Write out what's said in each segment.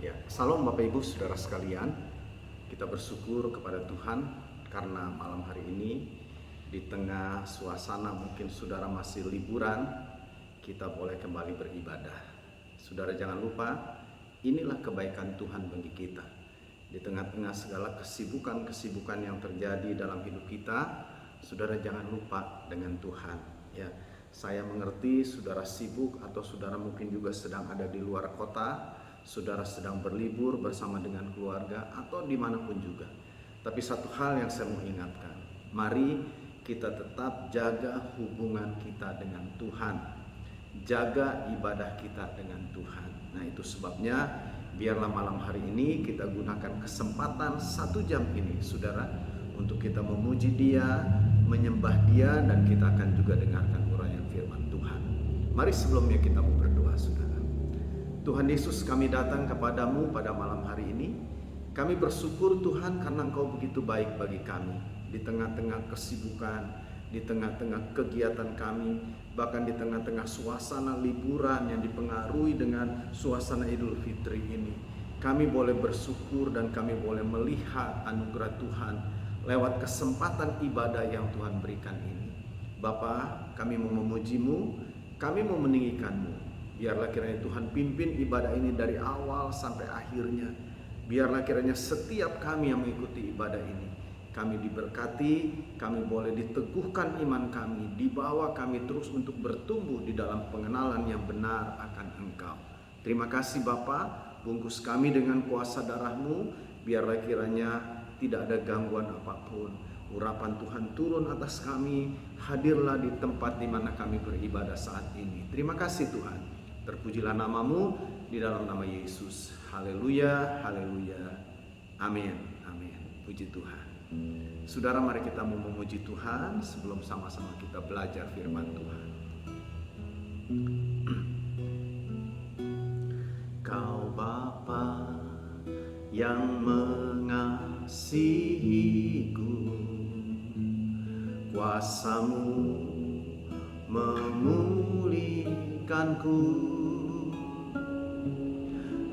Ya, salam Bapak Ibu Saudara sekalian. Kita bersyukur kepada Tuhan karena malam hari ini di tengah suasana mungkin saudara masih liburan, kita boleh kembali beribadah. Saudara jangan lupa, inilah kebaikan Tuhan bagi kita. Di tengah-tengah segala kesibukan-kesibukan yang terjadi dalam hidup kita, saudara jangan lupa dengan Tuhan. Ya, saya mengerti saudara sibuk atau saudara mungkin juga sedang ada di luar kota, saudara sedang berlibur bersama dengan keluarga atau dimanapun juga. Tapi satu hal yang saya mau ingatkan, mari kita tetap jaga hubungan kita dengan Tuhan, jaga ibadah kita dengan Tuhan. Nah itu sebabnya biarlah malam hari ini kita gunakan kesempatan 1 jam ini saudara, untuk kita memuji Dia, menyembah Dia, dan kita akan juga dengarkan uraian firman Tuhan. Mari sebelumnya kita mau berdoa saudara. Tuhan Yesus, kami datang kepadamu pada malam hari ini. Kami bersyukur Tuhan karena Engkau begitu baik bagi kami. Di tengah-tengah kesibukan, di tengah-tengah kegiatan kami, bahkan di tengah-tengah suasana liburan yang dipengaruhi dengan suasana Idul Fitri ini, kami boleh bersyukur dan kami boleh melihat anugerah Tuhan lewat kesempatan ibadah yang Tuhan berikan ini. Bapa, kami mau memuji-Mu, kami mau meninggikan-Mu. Biarlah kiranya Tuhan pimpin ibadah ini dari awal sampai akhirnya. Biarlah kiranya setiap kami yang mengikuti ibadah ini, kami diberkati, kami boleh diteguhkan iman kami, dibawa kami terus untuk bertumbuh di dalam pengenalan yang benar akan Engkau. Terima kasih Bapa, bungkus kami dengan kuasa darah-Mu, biarlah kiranya tidak ada gangguan apapun. Urapan Tuhan turun atas kami, hadirlah di tempat di mana kami beribadah saat ini. Terima kasih Tuhan. Terpujilah nama-Mu di dalam nama Yesus. Haleluya, haleluya. Amin, amin. Puji Tuhan. Saudara, mari kita mau memuji Tuhan sebelum sama-sama kita belajar firman Tuhan. Kau Bapa yang mengasihiku, kuasa-Mu memulihkanku.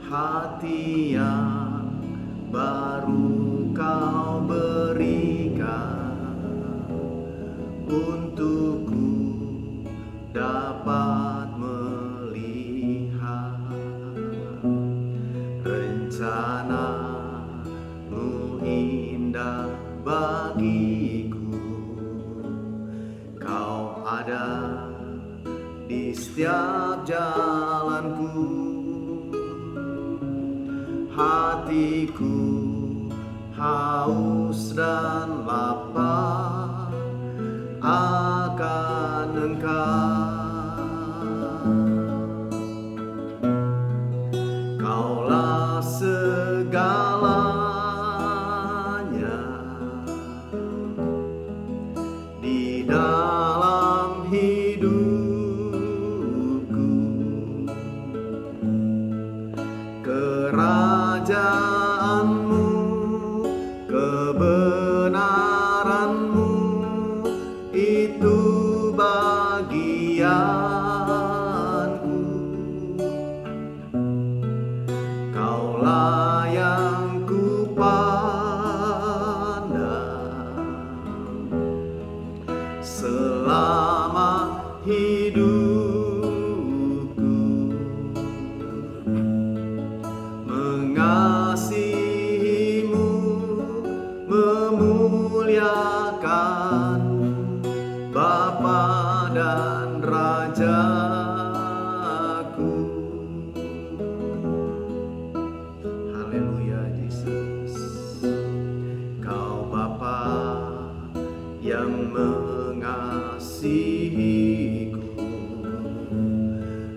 Hati yang baru Kau berikan untukku dapat melihat rencana-Mu indah bagiku. Kau ada di setiap jalanku. Hatiku haus dan lapar akan Engkau. Kaulah segalanya di dalam hidupku. Kerajaan-Mu, kebenaran-Mu, itu bagianku. Kaulah yang kupandang selama hidupku. Mengasihi-Mu, memuliakan Bapa dan Rajaku. Haleluya Yesus. Kau Bapa yang mengasihiku,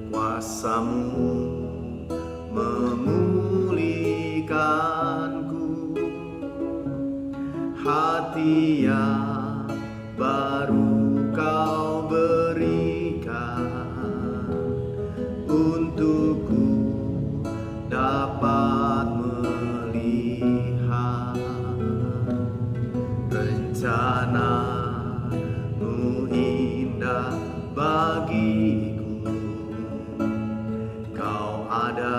kuasa-Mu memulihkanku. Hati yang baru Kau berikan untukku dapat melihat rencana-Mu indah bagiku. Kau ada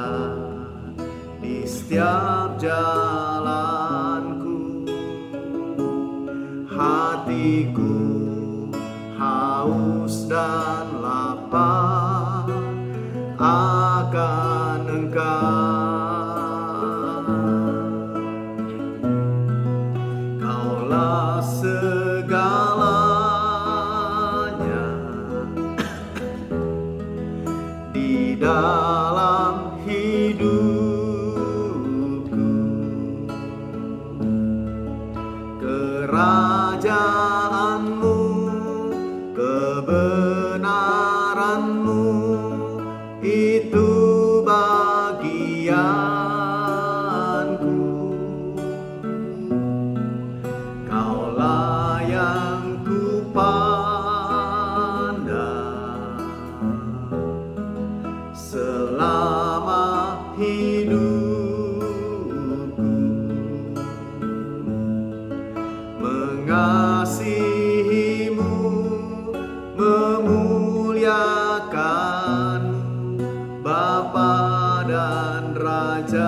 di setiap jalanku. Hatiku haus dan lapar akan Engkau. Kaulah segalanya di dalam hidupku. Kerajaanmu, kebenaranmu, itu bagianku. Kaulah yang kupandang selama hidupku. Mengasihimu, memuliakanmu, Bapa dan Rajaku.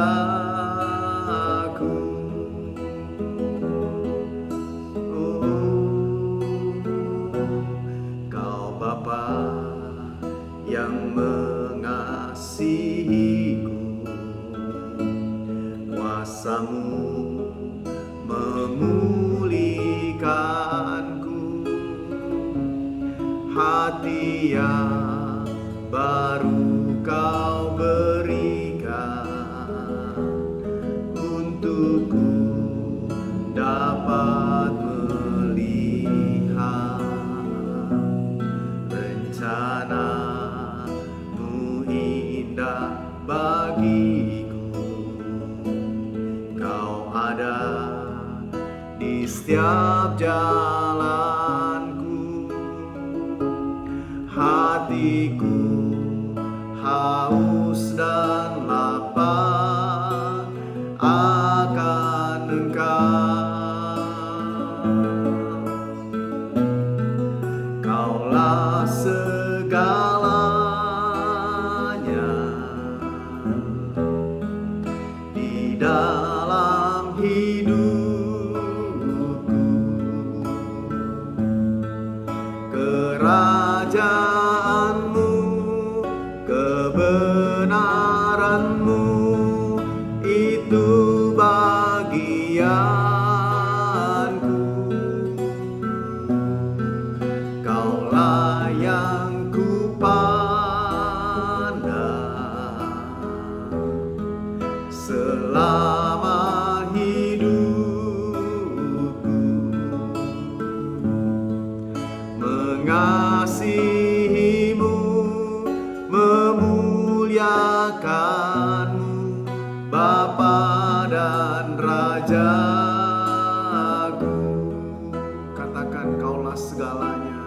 Oh, Kau Bapa yang mengasihiku, kuasa-Mu memulihkanku. Hati yang baru Kau berikan untukku dapat melihat rencana-Mu indah bagiku. Kau ada di setiap jalanku. Hatiku haus dan lapar akan Engkau. Kaulah segalanya di dalam hidupku. Kerajaanmu, kebenaranmu, itu bagianku. Kaulah yang kupandang selama hidupku. Mengasihimu, memuliakanmu, Bapa dan Rajaku. Katakan, Kaulah segalanya.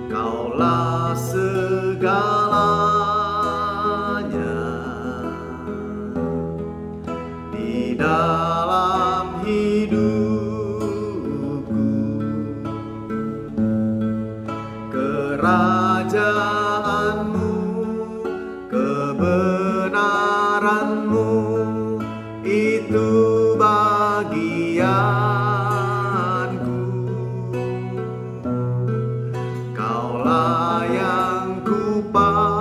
Kaulah segalanya di dalam hidupku. Kerajaanmu, kebenaranmu, itu bagianku. Kaulah yang kupandang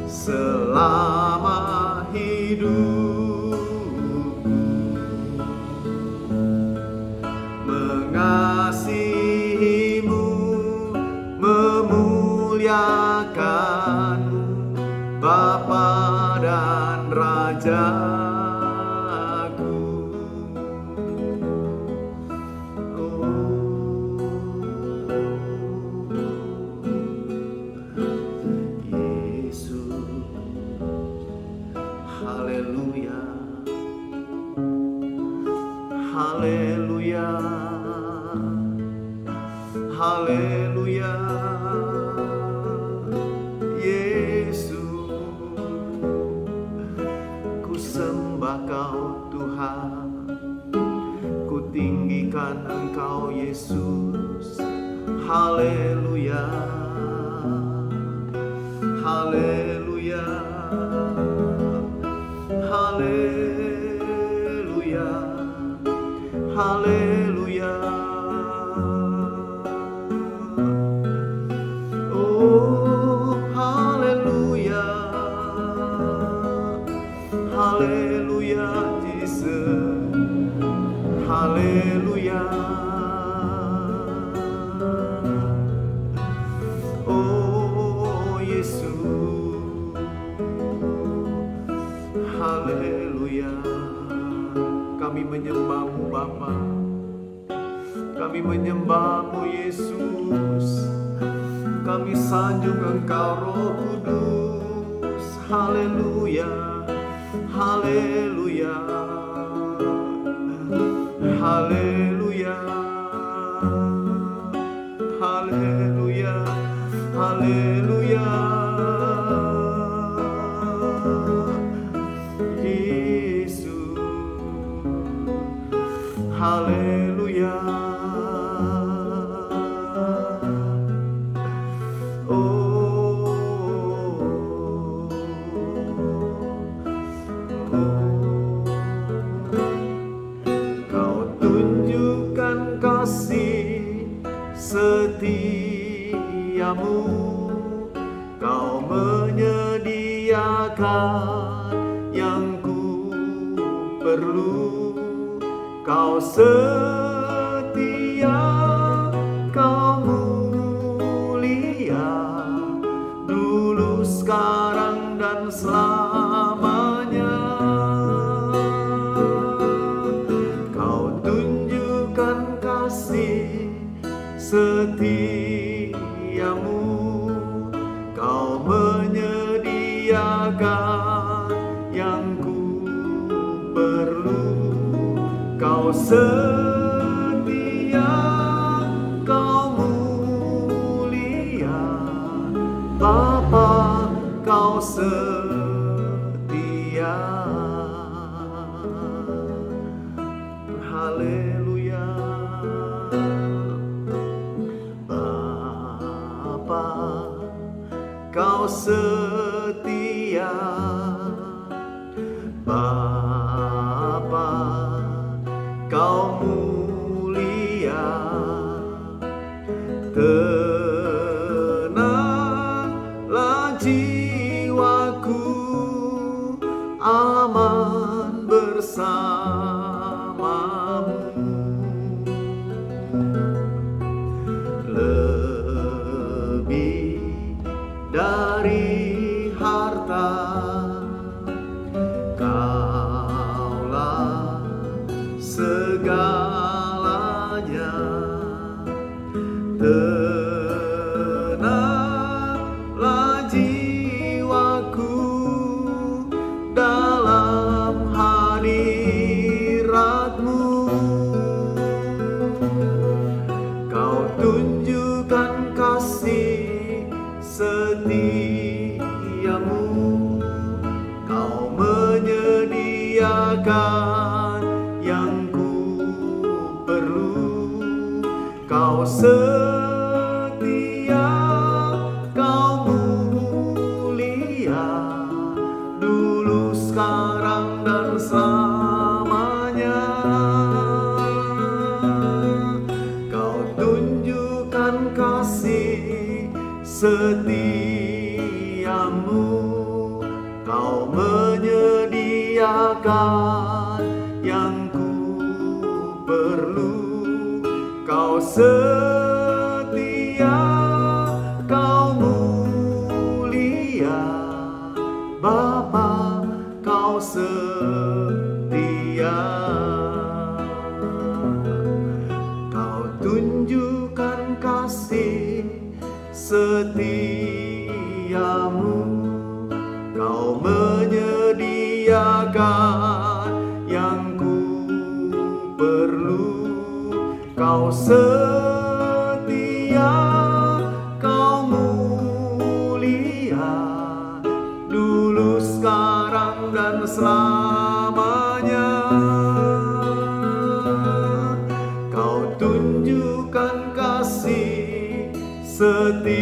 selama hidupku. Mengasihimu, memuliakanmu, Bapa dan Rajaku. Yesus, haleluya, haleluya, haleluya. Yesus, ku sembah Kau Tuhan, ku tinggikan Engkau Yesus. Haleluya, haleluya. Oh Yesus, haleluya. Kami menyembah-Mu Bapa, kami menyembah-Mu Yesus, kami sanjung Engkau Roh Kudus. Haleluya, haleluya, haleluya, haleluya, haleluya. Yesus, haleluya. Setiamu, Kau menyediakan yang ku perlu. Kau setia, Kau mulia, dulu, sekarang, dan selamanya. Kau tunjukkan kasih setiamu, Kau menyediakan yang ku perlu. Kau setia, Kau mulia, Bapa, Kau setia. Haleluya. Kau setia, Bapa, Kau mulia. Tenanglah jiwaku, aman bersamamu. Dari harta, Kaulah segalanya. Tenanglah jiwaku dalam hadirat-Mu. Kau tunjukkan kasih setiamu, Kau menyediakan yang ku perlu. Kau setia, Kau mulia, dulu, sekarang, dan selamanya. Kau tunjukkan kasih setiamu, Kau menyediakan yang ku perlu. Kau setia, Kau mulia, Bapa, Kau setia. Kau tunjukkan kasih setiamu, Kau menyediakan yang ku perlu. Kau setia, Kau mulia, dulu, sekarang, dan selamanya. Kau tunjukkan kasih setiamu,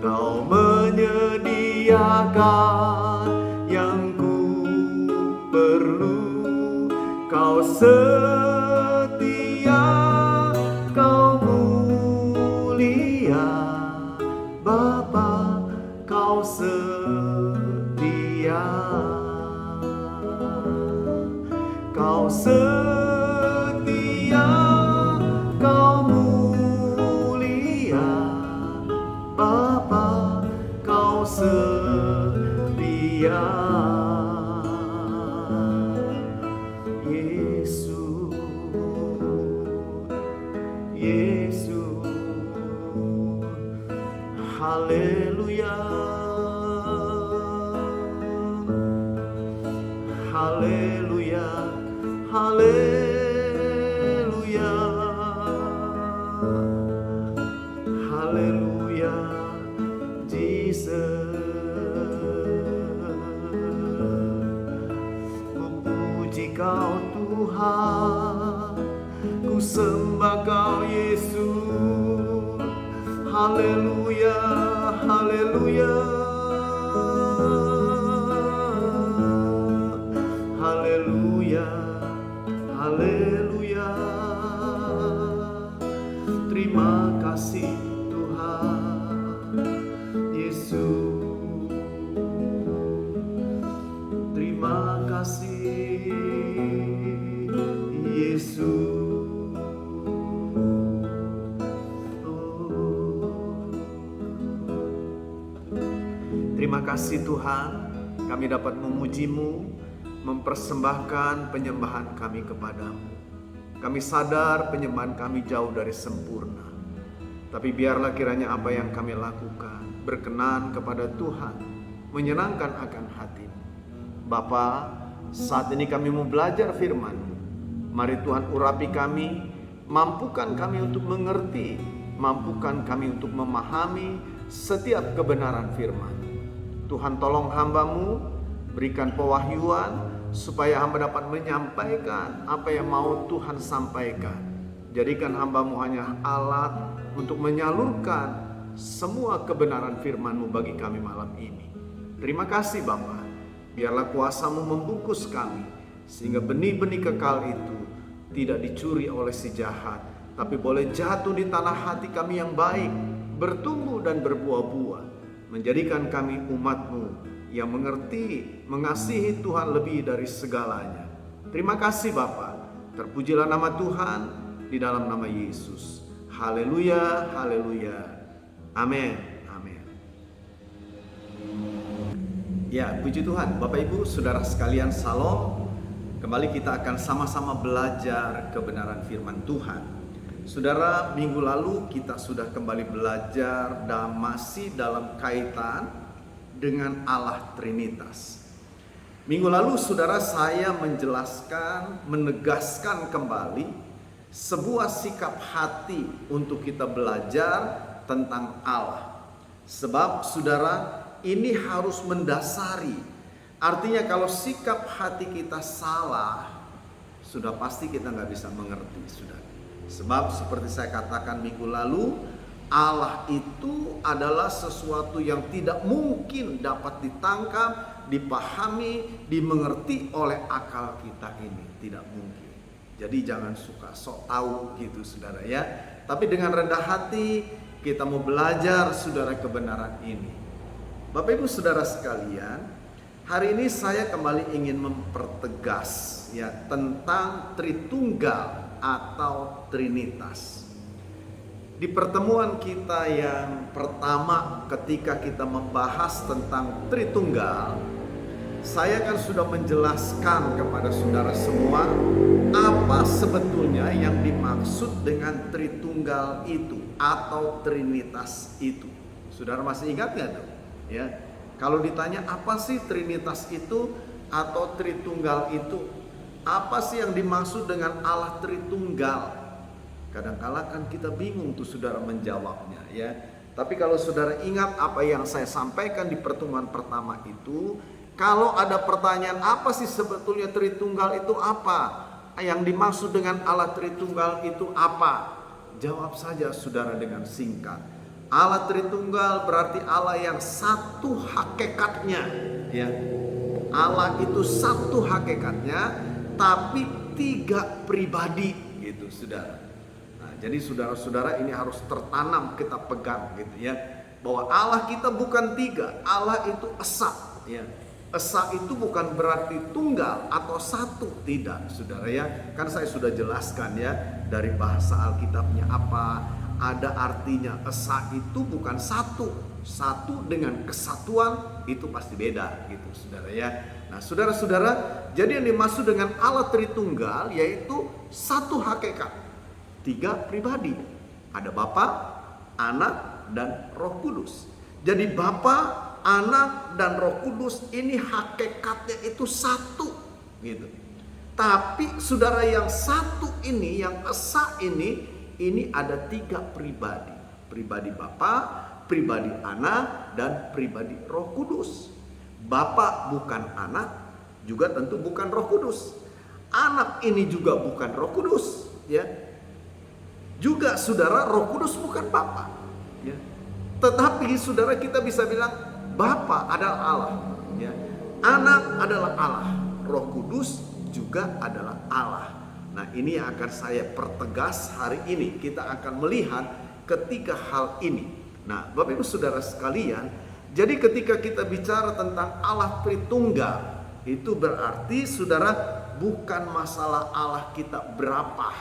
Kau menyediakan yang ku perlu. Kau setia, Kau mulia, Bapa, Kau setia. Kau setia, Kau mulia, Haleluya, haleluya, haleluya, haleluya, Jesus. Kau Tuhan, ku sembah Kau Yesus. Haleluya, haleluya, haleluya, haleluya. Terima kasih Tuhan Yesus. Terima kasih Yesus. Terima kasih Tuhan, kami dapat memuji-Mu, mempersembahkan penyembahan kami kepadamu. Kami sadar penyembahan kami jauh dari sempurna, tapi biarlah kiranya apa yang kami lakukan berkenan kepada Tuhan, menyenangkan akan hati-Mu. Bapa, saat ini kami mau belajar firman-Mu. Mari Tuhan urapi kami, mampukan kami untuk mengerti, mampukan kami untuk memahami setiap kebenaran firman. Tuhan tolong hamba-Mu, berikan pewahyuan supaya hamba dapat menyampaikan apa yang mau Tuhan sampaikan. Jadikan hamba-Mu hanya alat untuk menyalurkan semua kebenaran firman-Mu bagi kami malam ini. Terima kasih Bapa, biarlah kuasa-Mu membungkus kami, sehingga benih-benih kekal itu tidak dicuri oleh si jahat, tapi boleh jatuh di tanah hati kami yang baik, bertumbuh dan berbuah-buah, menjadikan kami umat-Mu yang mengerti, mengasihi Tuhan lebih dari segalanya. Terima kasih Bapa, terpujilah nama Tuhan di dalam nama Yesus. Haleluya, haleluya, amin, amin. Ya, puji Tuhan, Bapak Ibu, Saudara sekalian, Salam. Kembali kita akan sama-sama belajar kebenaran firman Tuhan. Saudara, minggu lalu kita sudah kembali belajar dan masih dalam kaitan dengan Allah Trinitas. Minggu lalu saudara, saya menjelaskan, menegaskan kembali sebuah sikap hati untuk kita belajar tentang Allah. Sebab saudara, ini harus mendasari. Artinya kalau sikap hati kita salah, sudah pasti kita nggak bisa mengerti, saudara. Sebab seperti saya katakan minggu lalu, Allah itu adalah sesuatu yang tidak mungkin dapat ditangkap, dipahami, dimengerti oleh akal kita ini. Tidak mungkin. Jadi jangan suka sok tahu gitu saudara ya. Tapi dengan rendah hati kita mau belajar saudara kebenaran ini. Bapak Ibu Saudara sekalian, hari ini saya kembali ingin mempertegas ya tentang Tritunggal atau Trinitas. Di pertemuan kita yang pertama ketika kita membahas tentang Tritunggal, saya kan sudah menjelaskan kepada saudara semua apa sebetulnya yang dimaksud dengan Tritunggal itu atau Trinitas itu. Saudara masih ingat nggak tuh? Ya, kalau ditanya apa sih Trinitas itu atau Tritunggal itu, apa sih yang dimaksud dengan Allah Tritunggal? Kadang-kala kan kita bingung tuh saudara menjawabnya ya. Tapi kalau saudara ingat apa yang saya sampaikan di pertemuan pertama itu, kalau ada pertanyaan apa sih sebetulnya Tritunggal itu apa? Yang dimaksud dengan Allah Tritunggal itu apa? Jawab saja saudara dengan singkat. Allah Tritunggal berarti Allah yang satu hakikatnya ya. Allah itu satu hakikatnya tapi tiga pribadi gitu saudara. Nah, jadi saudara-saudara ini harus tertanam kita pegang gitu ya, bahwa Allah kita bukan tiga, Allah itu esa ya. Esa itu bukan berarti tunggal atau satu, tidak saudara ya. Kan saya sudah jelaskan ya dari bahasa Alkitabnya apa. Ada artinya esa itu bukan satu. Satu dengan kesatuan itu pasti beda gitu saudara ya. Nah saudara-saudara, jadi yang dimaksud dengan Allah Tritunggal yaitu satu hakikat, tiga pribadi. Ada Bapa, Anak, dan Roh Kudus. Jadi Bapa, Anak, dan Roh Kudus ini hakikatnya itu satu gitu. Tapi saudara, yang satu ini, yang esa ini ada 3 pribadi. Pribadi Bapa, pribadi Anak, dan pribadi Roh Kudus. Bapa bukan Anak, juga tentu bukan Roh Kudus. Anak ini juga bukan Roh Kudus, ya. Juga saudara, Roh Kudus bukan Bapa, ya. Tetapi saudara, kita bisa bilang Bapa adalah Allah, ya. Anak adalah Allah, Roh Kudus juga adalah Allah. Nah, ini yang akan saya pertegas hari ini. Kita akan melihat ketiga hal ini. Nah, Bapak Ibu Saudara sekalian, jadi ketika kita bicara tentang Allah Tritunggal, itu berarti saudara, bukan masalah Allah kita berapa,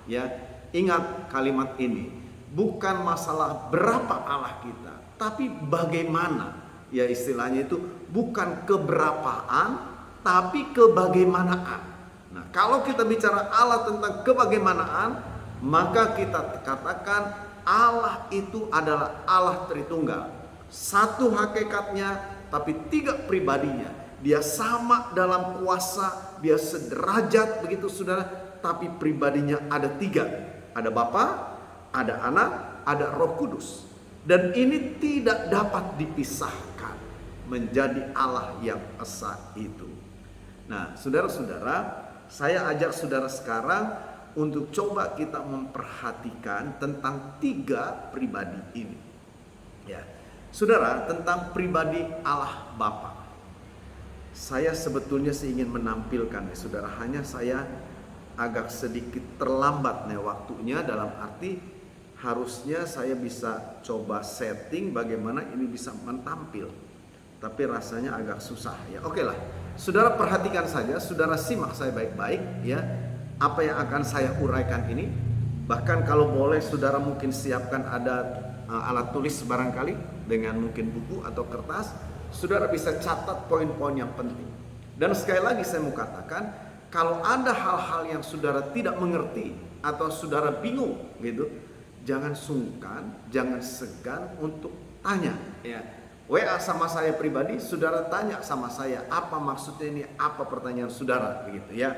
ya. Ingat kalimat ini, bukan masalah berapa Allah kita, tapi bagaimana, ya, istilahnya itu bukan keberapaan, tapi kebagaimanaan. Nah, kalau kita bicara Allah tentang kebagaimanaan, maka kita katakan Allah itu adalah Allah Tritunggal. Satu hakikatnya, tapi 3 pribadinya. Dia sama dalam kuasa, dia sederajat begitu saudara, tapi pribadinya ada 3. Ada Bapa, ada Anak, ada Roh Kudus. Dan ini tidak dapat dipisahkan menjadi Allah yang esa itu. Nah, saudara-saudara, saya ajak saudara sekarang untuk coba kita memperhatikan tentang 3 pribadi ini. Ya, saudara, tentang pribadi Allah Bapa. Saya sebetulnya ingin menampilkan, ya, saudara, hanya saya agak sedikit terlambat nih waktunya, dalam arti harusnya saya bisa coba setting bagaimana ini bisa menampil. Tapi rasanya agak susah, ya. Oke lah, saudara perhatikan saja, saudara simak saya baik-baik, ya, apa yang akan saya uraikan ini. Bahkan kalau boleh saudara mungkin siapkan ada alat tulis barangkali dengan mungkin buku atau kertas, saudara bisa catat poin-poin yang penting. Dan sekali lagi saya mau katakan, kalau ada hal-hal yang saudara tidak mengerti atau saudara bingung gitu, jangan sungkan, jangan segan untuk tanya, ya. WA sama saya pribadi, saudara tanya sama saya, apa maksudnya ini, apa pertanyaan saudara, begitu, ya.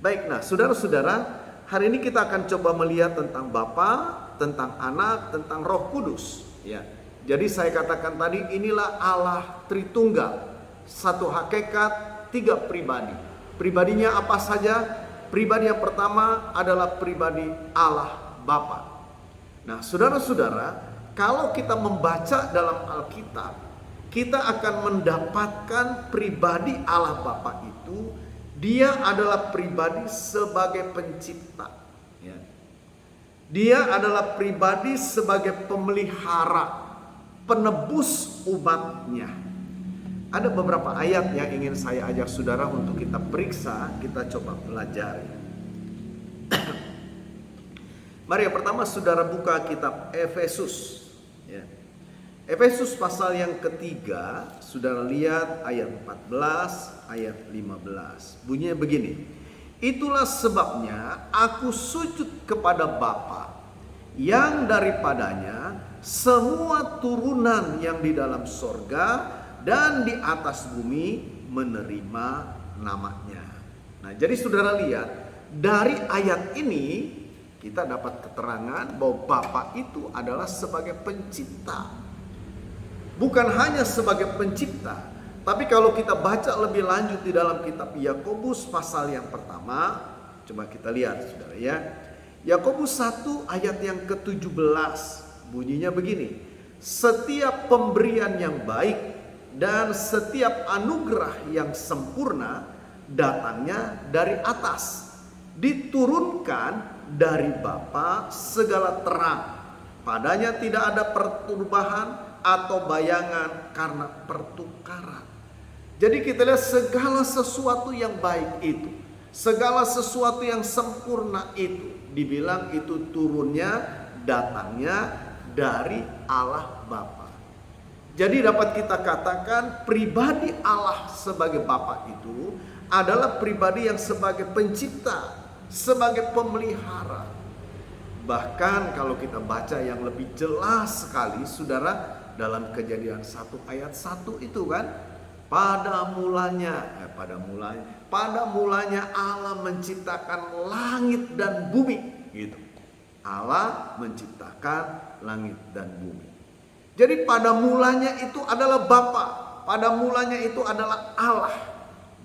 Baik, nah saudara-saudara, hari ini kita akan coba melihat tentang Bapa, tentang Anak, tentang Roh Kudus, ya. Jadi saya katakan tadi, inilah Allah Tritunggal, satu hakikat, 3 pribadi. Pribadinya apa saja? Pribadi yang pertama adalah pribadi Allah Bapa. Nah, saudara-saudara, kalau kita membaca dalam Alkitab, kita akan mendapatkan pribadi Allah Bapa itu, dia adalah pribadi sebagai pencipta, ya. Dia adalah pribadi sebagai pemelihara, penebus umatnya. Ada beberapa ayat yang ingin saya ajak saudara untuk kita periksa, kita coba pelajari. Mari yang pertama saudara buka kitab Efesus, ya. Efesus pasal yang ketiga, saudara lihat ayat 14, ayat 15. Bunyinya begini, itulah sebabnya aku sujud kepada Bapa, yang daripadanya semua turunan yang di dalam sorga dan di atas bumi menerima namanya. Nah, jadi saudara lihat, dari ayat ini kita dapat keterangan bahwa Bapa itu adalah sebagai pencipta. Bukan hanya sebagai pencipta, tapi kalau kita baca lebih lanjut di dalam kitab Yakobus pasal yang pertama, coba kita lihat saudara, ya. Yakobus 1 ayat yang ke-17 bunyinya begini, setiap pemberian yang baik dan setiap anugerah yang sempurna datangnya dari atas, diturunkan dari Bapa segala terang. Padanya tidak ada perturbahan atau bayangan karena pertukaran. Jadi kita lihat segala sesuatu yang baik itu, segala sesuatu yang sempurna itu, dibilang itu turunnya, datangnya dari Allah Bapa. Jadi dapat kita katakan pribadi Allah sebagai Bapa itu adalah pribadi yang sebagai pencipta, sebagai pemelihara. Bahkan kalau kita baca yang lebih jelas sekali saudara, dalam Kejadian 1 ayat 1 itu kan. Pada mulanya Allah menciptakan langit dan bumi gitu. Allah menciptakan langit dan bumi. Jadi pada mulanya itu adalah Bapa, pada mulanya itu adalah Allah.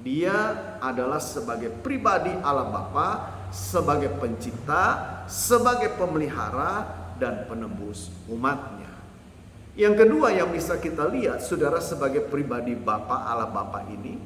Dia adalah sebagai pribadi Allah Bapa, sebagai pencipta, sebagai pemelihara dan penebus umatnya. Yang kedua yang bisa kita lihat, saudara, sebagai pribadi Bapa, Allah Bapa ini,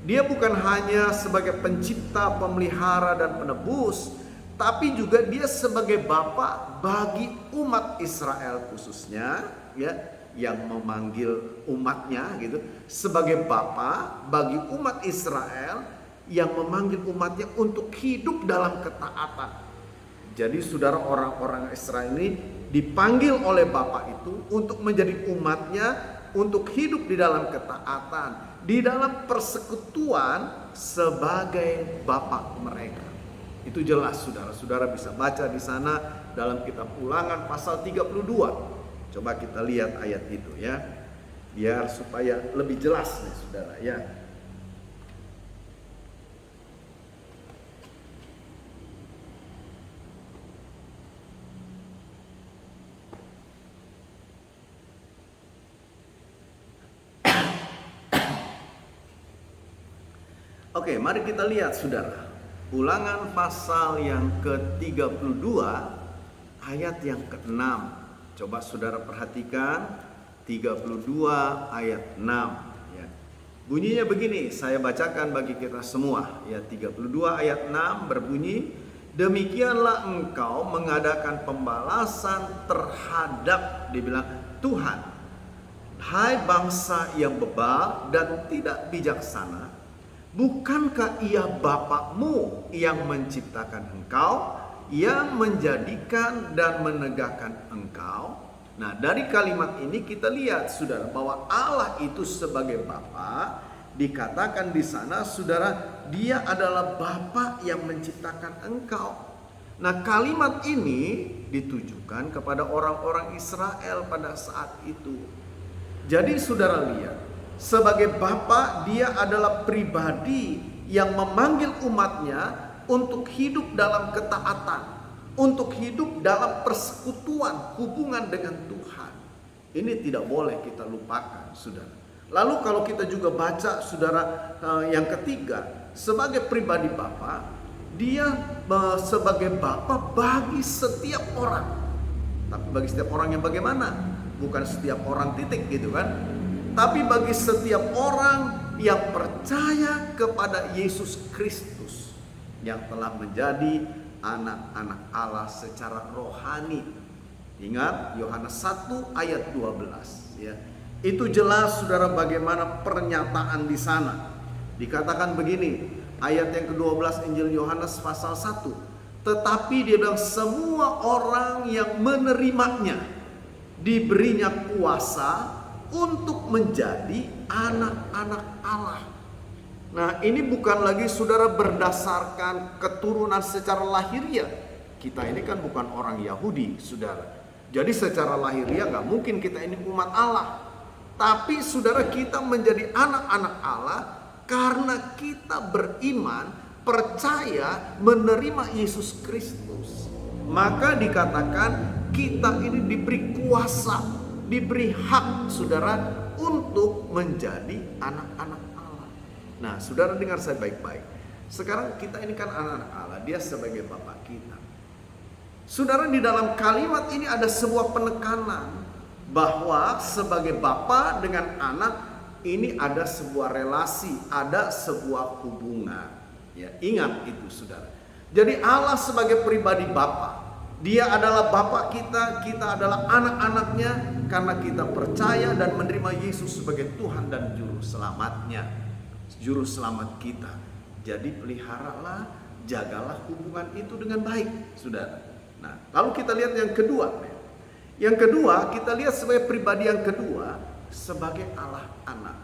dia bukan hanya sebagai pencipta, pemelihara dan penebus, tapi juga dia sebagai Bapa bagi umat Israel khususnya, ya, yang memanggil umatnya gitu, sebagai Bapa bagi umat Israel yang memanggil umatnya untuk hidup dalam ketaatan. Jadi saudara, orang-orang Israel ini dipanggil oleh Bapa itu untuk menjadi umatnya, untuk hidup di dalam ketaatan, di dalam persekutuan sebagai Bapa mereka. Itu jelas, saudara-saudara bisa baca di sana dalam kitab Ulangan pasal 32. Coba kita lihat ayat itu ya, biar supaya lebih jelas nih saudara ya. Oke, mari kita lihat saudara. Ulangan pasal yang ke-32 ayat yang ke-6. Coba saudara perhatikan 32 ayat 6 ya. Bunyinya begini, saya bacakan bagi kita semua ya. 32 ayat 6 berbunyi, demikianlah engkau mengadakan pembalasan terhadap, dibilang Tuhan, hai bangsa yang bebal dan tidak bijaksana. Bukankah ia Bapamu yang menciptakan engkau, yang menjadikan dan menegakkan engkau? Nah, dari kalimat ini kita lihat saudara bahwa Allah itu sebagai Bapa, dikatakan di sana saudara, dia adalah Bapa yang menciptakan engkau. Nah, kalimat ini ditujukan kepada orang-orang Israel pada saat itu. Jadi saudara lihat, sebagai Bapa dia adalah pribadi yang memanggil umatnya untuk hidup dalam ketaatan, untuk hidup dalam persekutuan hubungan dengan Tuhan. Ini tidak boleh kita lupakan, saudara. Lalu kalau kita juga baca, saudara, yang ketiga, sebagai pribadi Bapa, dia sebagai Bapa bagi setiap orang. Tapi bagi setiap orang yang bagaimana? Bukan setiap orang titik gitu kan. Tapi bagi setiap orang yang percaya kepada Yesus Kristus yang telah menjadi anak-anak Allah secara rohani. Ingat Yohanes 1 ayat 12 ya. Itu jelas saudara bagaimana pernyataan di sana. Dikatakan begini, ayat yang ke-12 Injil Yohanes pasal 1. Tetapi dia bilang semua orang yang menerimanya diberinya kuasa untuk menjadi anak-anak Allah. Nah, ini bukan lagi saudara berdasarkan keturunan secara lahiriah. Kita ini kan bukan orang Yahudi, saudara. Jadi secara lahiriah gak mungkin kita ini umat Allah. Tapi saudara, kita menjadi anak-anak Allah karena kita beriman, percaya, menerima Yesus Kristus. Maka dikatakan kita ini diberi kuasa, diberi hak saudara untuk menjadi anak-anak Allah. Nah saudara dengar saya baik-baik. Sekarang kita ini kan anak-anak Allah, dia sebagai Bapa kita. Saudara, di dalam kalimat ini ada sebuah penekanan bahwa sebagai Bapa dengan anak ini ada sebuah relasi, ada sebuah hubungan. Ya, ingat itu saudara. Jadi Allah sebagai pribadi Bapa, dia adalah Bapa kita, kita adalah anak-anaknya karena kita percaya dan menerima Yesus sebagai Tuhan dan Juru Selamatnya, Juru Selamat kita. Jadi peliharalah, jagalah hubungan itu dengan baik, saudara. Nah, lalu kita lihat yang kedua. Yang kedua, kita lihat sebagai pribadi yang kedua, sebagai Allah Anak.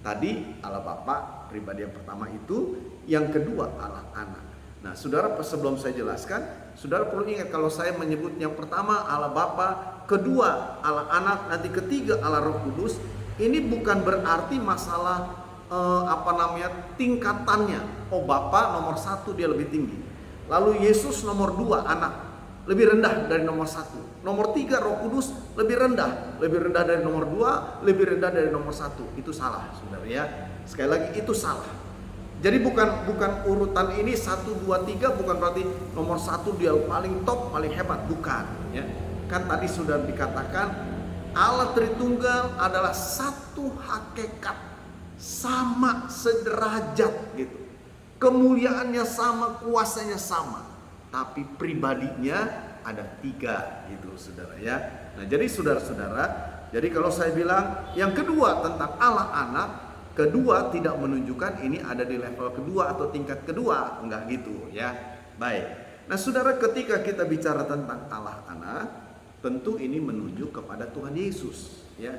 Tadi Allah Bapa, pribadi yang pertama itu, yang kedua Allah Anak. Nah, saudara, sebelum saya jelaskan, Saudara perlu ingat, kalau saya menyebut yang pertama Allah Bapa, kedua Allah Anak, nanti ketiga Allah Roh Kudus, ini bukan berarti masalah tingkatannya. Oh, Bapa nomor 1 dia lebih tinggi, lalu Yesus nomor 2 Anak lebih rendah dari nomor 1, nomor 3 Roh Kudus lebih rendah dari nomor 2, lebih rendah dari nomor 1. Itu salah, saudara ya. Sekali lagi, itu salah. Jadi bukan urutan ini 1, 2, 3 bukan berarti nomor 1 dia paling top, paling hebat, bukan ya. Kan tadi sudah dikatakan Allah Tritunggal adalah satu hakikat, sama, sederajat gitu. Kemuliaannya sama, kuasanya sama, tapi pribadinya ada 3 gitu, saudara ya. Nah, jadi saudara-saudara, jadi kalau saya bilang yang kedua tentang Allah Anak, kedua tidak menunjukkan ini ada di level kedua atau tingkat kedua, enggak gitu ya. Baik. Nah, saudara, ketika kita bicara tentang Allah Anak, tentu ini menunjuk kepada Tuhan Yesus ya.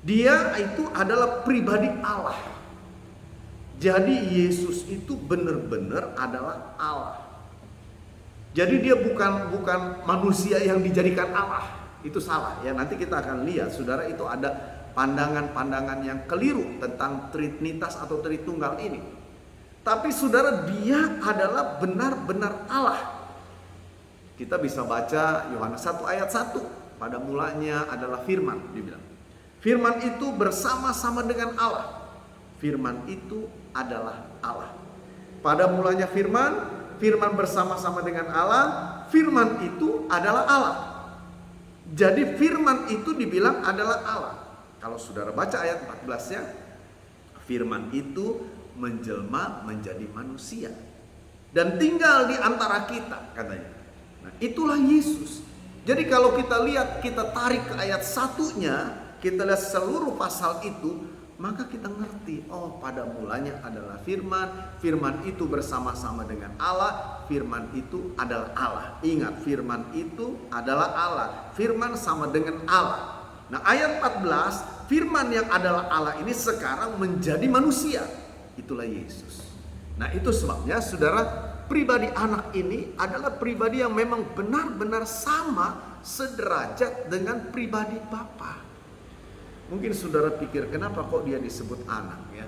Dia itu adalah pribadi Allah. Jadi Yesus itu benar-benar adalah Allah. Jadi dia bukan manusia yang dijadikan Allah. Itu salah ya. Nanti kita akan lihat, saudara, itu ada pandangan-pandangan yang keliru tentang Trinitas atau Tritunggal ini. Tapi saudara, dia adalah benar-benar Allah. Kita bisa baca Yohanes 1 ayat 1. Pada mulanya adalah firman, dibilang. Firman itu bersama-sama dengan Allah. Firman itu adalah Allah. Pada mulanya firman, firman bersama-sama dengan Allah, firman itu adalah Allah. Jadi firman itu dibilang adalah Allah. Kalau saudara baca ayat 14-nya, firman itu menjelma menjadi manusia dan tinggal di antara kita, katanya. Nah, itulah Yesus. Jadi kalau kita lihat, kita tarik ke ayat 1-nya, kita lihat seluruh pasal itu, maka kita ngerti, oh, pada mulanya adalah firman, firman itu bersama-sama dengan Allah, firman itu adalah Allah. Ingat, firman itu adalah Allah, firman sama dengan Allah. Nah, ayat 14, firman yang adalah Allah ini sekarang menjadi manusia. Itulah Yesus. Nah, itu sebabnya saudara, pribadi anak ini adalah pribadi yang memang benar-benar sama, sederajat dengan pribadi Bapa. Mungkin saudara pikir, kenapa kok dia disebut anak ya?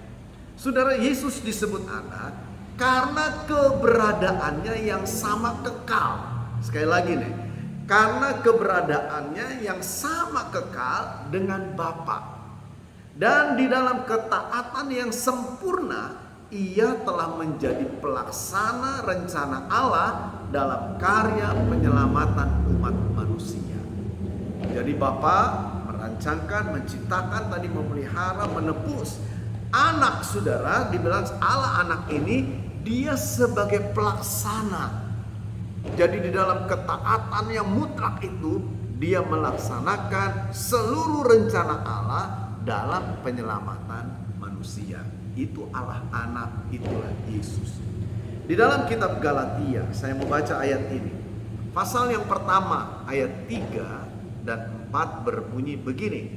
Saudara, Yesus disebut anak karena keberadaannya yang sama kekal. Sekali lagi nih, karena keberadaannya yang sama kekal dengan Bapa. Dan di dalam ketaatan yang sempurna, ia telah menjadi pelaksana rencana Allah dalam karya penyelamatan umat manusia. Jadi Bapa merancangkan, menciptakan, tadi memelihara, menebus. Anak, saudara, dibilang Allah Anak ini, dia sebagai pelaksana. Jadi di dalam ketaatan yang mutlak itu, dia melaksanakan seluruh rencana Allah dalam penyelamatan manusia. Itu Allah Anak, itulah Yesus. Di dalam kitab Galatia, saya membaca ayat ini. Pasal yang pertama, ayat 3 dan 4 berbunyi begini.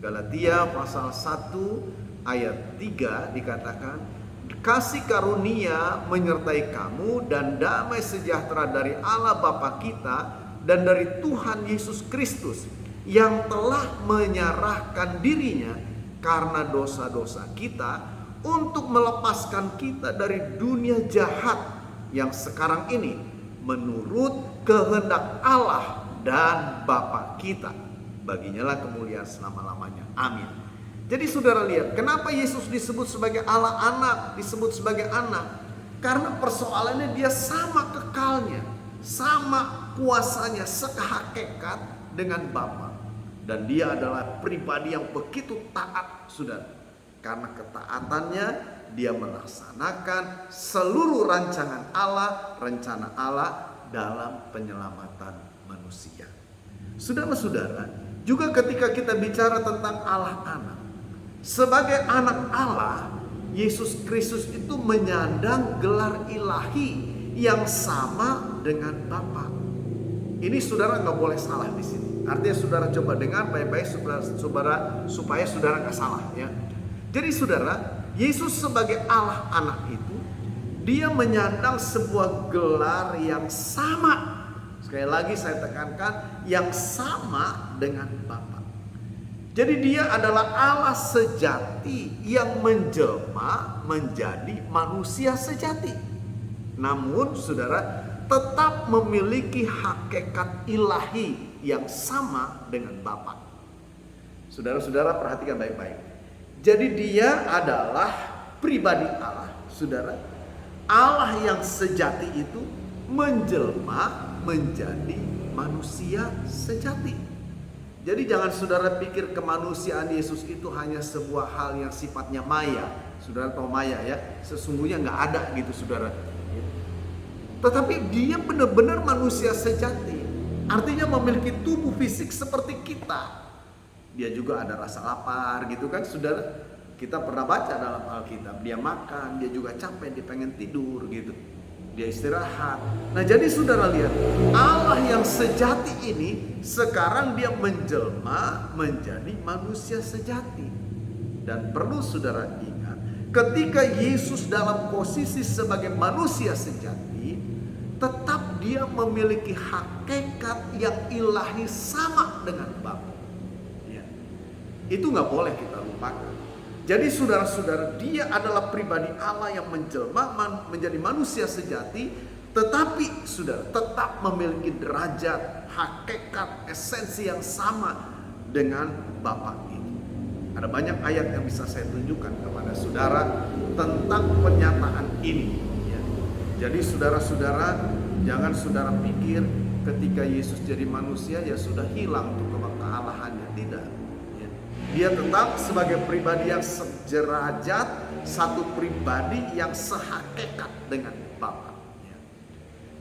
Galatia pasal 1 ayat 3 dikatakan, kasih karunia menyertai kamu dan damai sejahtera dari Allah Bapa kita dan dari Tuhan Yesus Kristus, yang telah menyerahkan dirinya karena dosa-dosa kita untuk melepaskan kita dari dunia jahat yang sekarang ini menurut kehendak Allah dan Bapa kita. Baginya lah kemuliaan selama-lamanya. Amin. Jadi saudara lihat, kenapa Yesus disebut sebagai Allah Anak, disebut sebagai anak? Karena persoalannya dia sama kekalnya, sama kuasanya, sehakikat dengan Bapa. Dan dia adalah pribadi yang begitu taat, saudara. Karena ketaatannya, dia melaksanakan seluruh rancangan Allah, rencana Allah dalam penyelamatan manusia. Saudara-saudara, juga ketika kita bicara tentang Allah Anak, sebagai anak Allah, Yesus Kristus itu menyandang gelar ilahi yang sama dengan Bapa. Ini saudara nggak boleh salah di sini. Artinya saudara coba dengar baik-baik supaya saudara nggak salah ya. Jadi saudara, Yesus sebagai Allah Anak itu, dia menyandang sebuah gelar yang sama Sekali lagi saya tekankan, yang sama dengan Bapa. Jadi dia adalah Allah sejati yang menjelma menjadi manusia sejati. Namun saudara tetap memiliki hakikat ilahi yang sama dengan Bapa. Saudara-saudara perhatikan baik-baik. Jadi dia adalah pribadi Allah, saudara. Allah yang sejati itu menjelma menjadi manusia sejati. Jadi jangan saudara pikir kemanusiaan Yesus itu hanya sebuah hal yang sifatnya maya. Saudara tahu maya ya, sesungguhnya nggak ada gitu saudara. Tetapi dia benar-benar manusia sejati. Artinya memiliki tubuh fisik seperti kita. Dia juga ada rasa lapar gitu kan saudara. Kita pernah baca dalam Alkitab, dia makan, dia juga capek, dia pengen tidur gitu. Dia istirahat. Nah jadi saudara lihat, Allah yang sejati ini sekarang dia menjelma menjadi manusia sejati. Dan perlu saudara ingat, ketika Yesus dalam posisi sebagai manusia sejati, tetap dia memiliki hakikat yang ilahi sama dengan Bapa. Ya. Itu nggak boleh kita lupakan. Jadi saudara-saudara, dia adalah pribadi Allah yang menjelma menjadi manusia sejati, tetapi saudara tetap memiliki derajat, hakikat, esensi yang sama dengan Bapa itu. Ada banyak ayat yang bisa saya tunjukkan kepada saudara tentang pernyataan ini. Ya. Jadi saudara-saudara, jangan saudara pikir ketika Yesus jadi manusia ya sudah hilang tuh kealahannya. Tidak. Dia tetap sebagai pribadi yang sederajat, satu pribadi yang sehakikat dengan Bapa.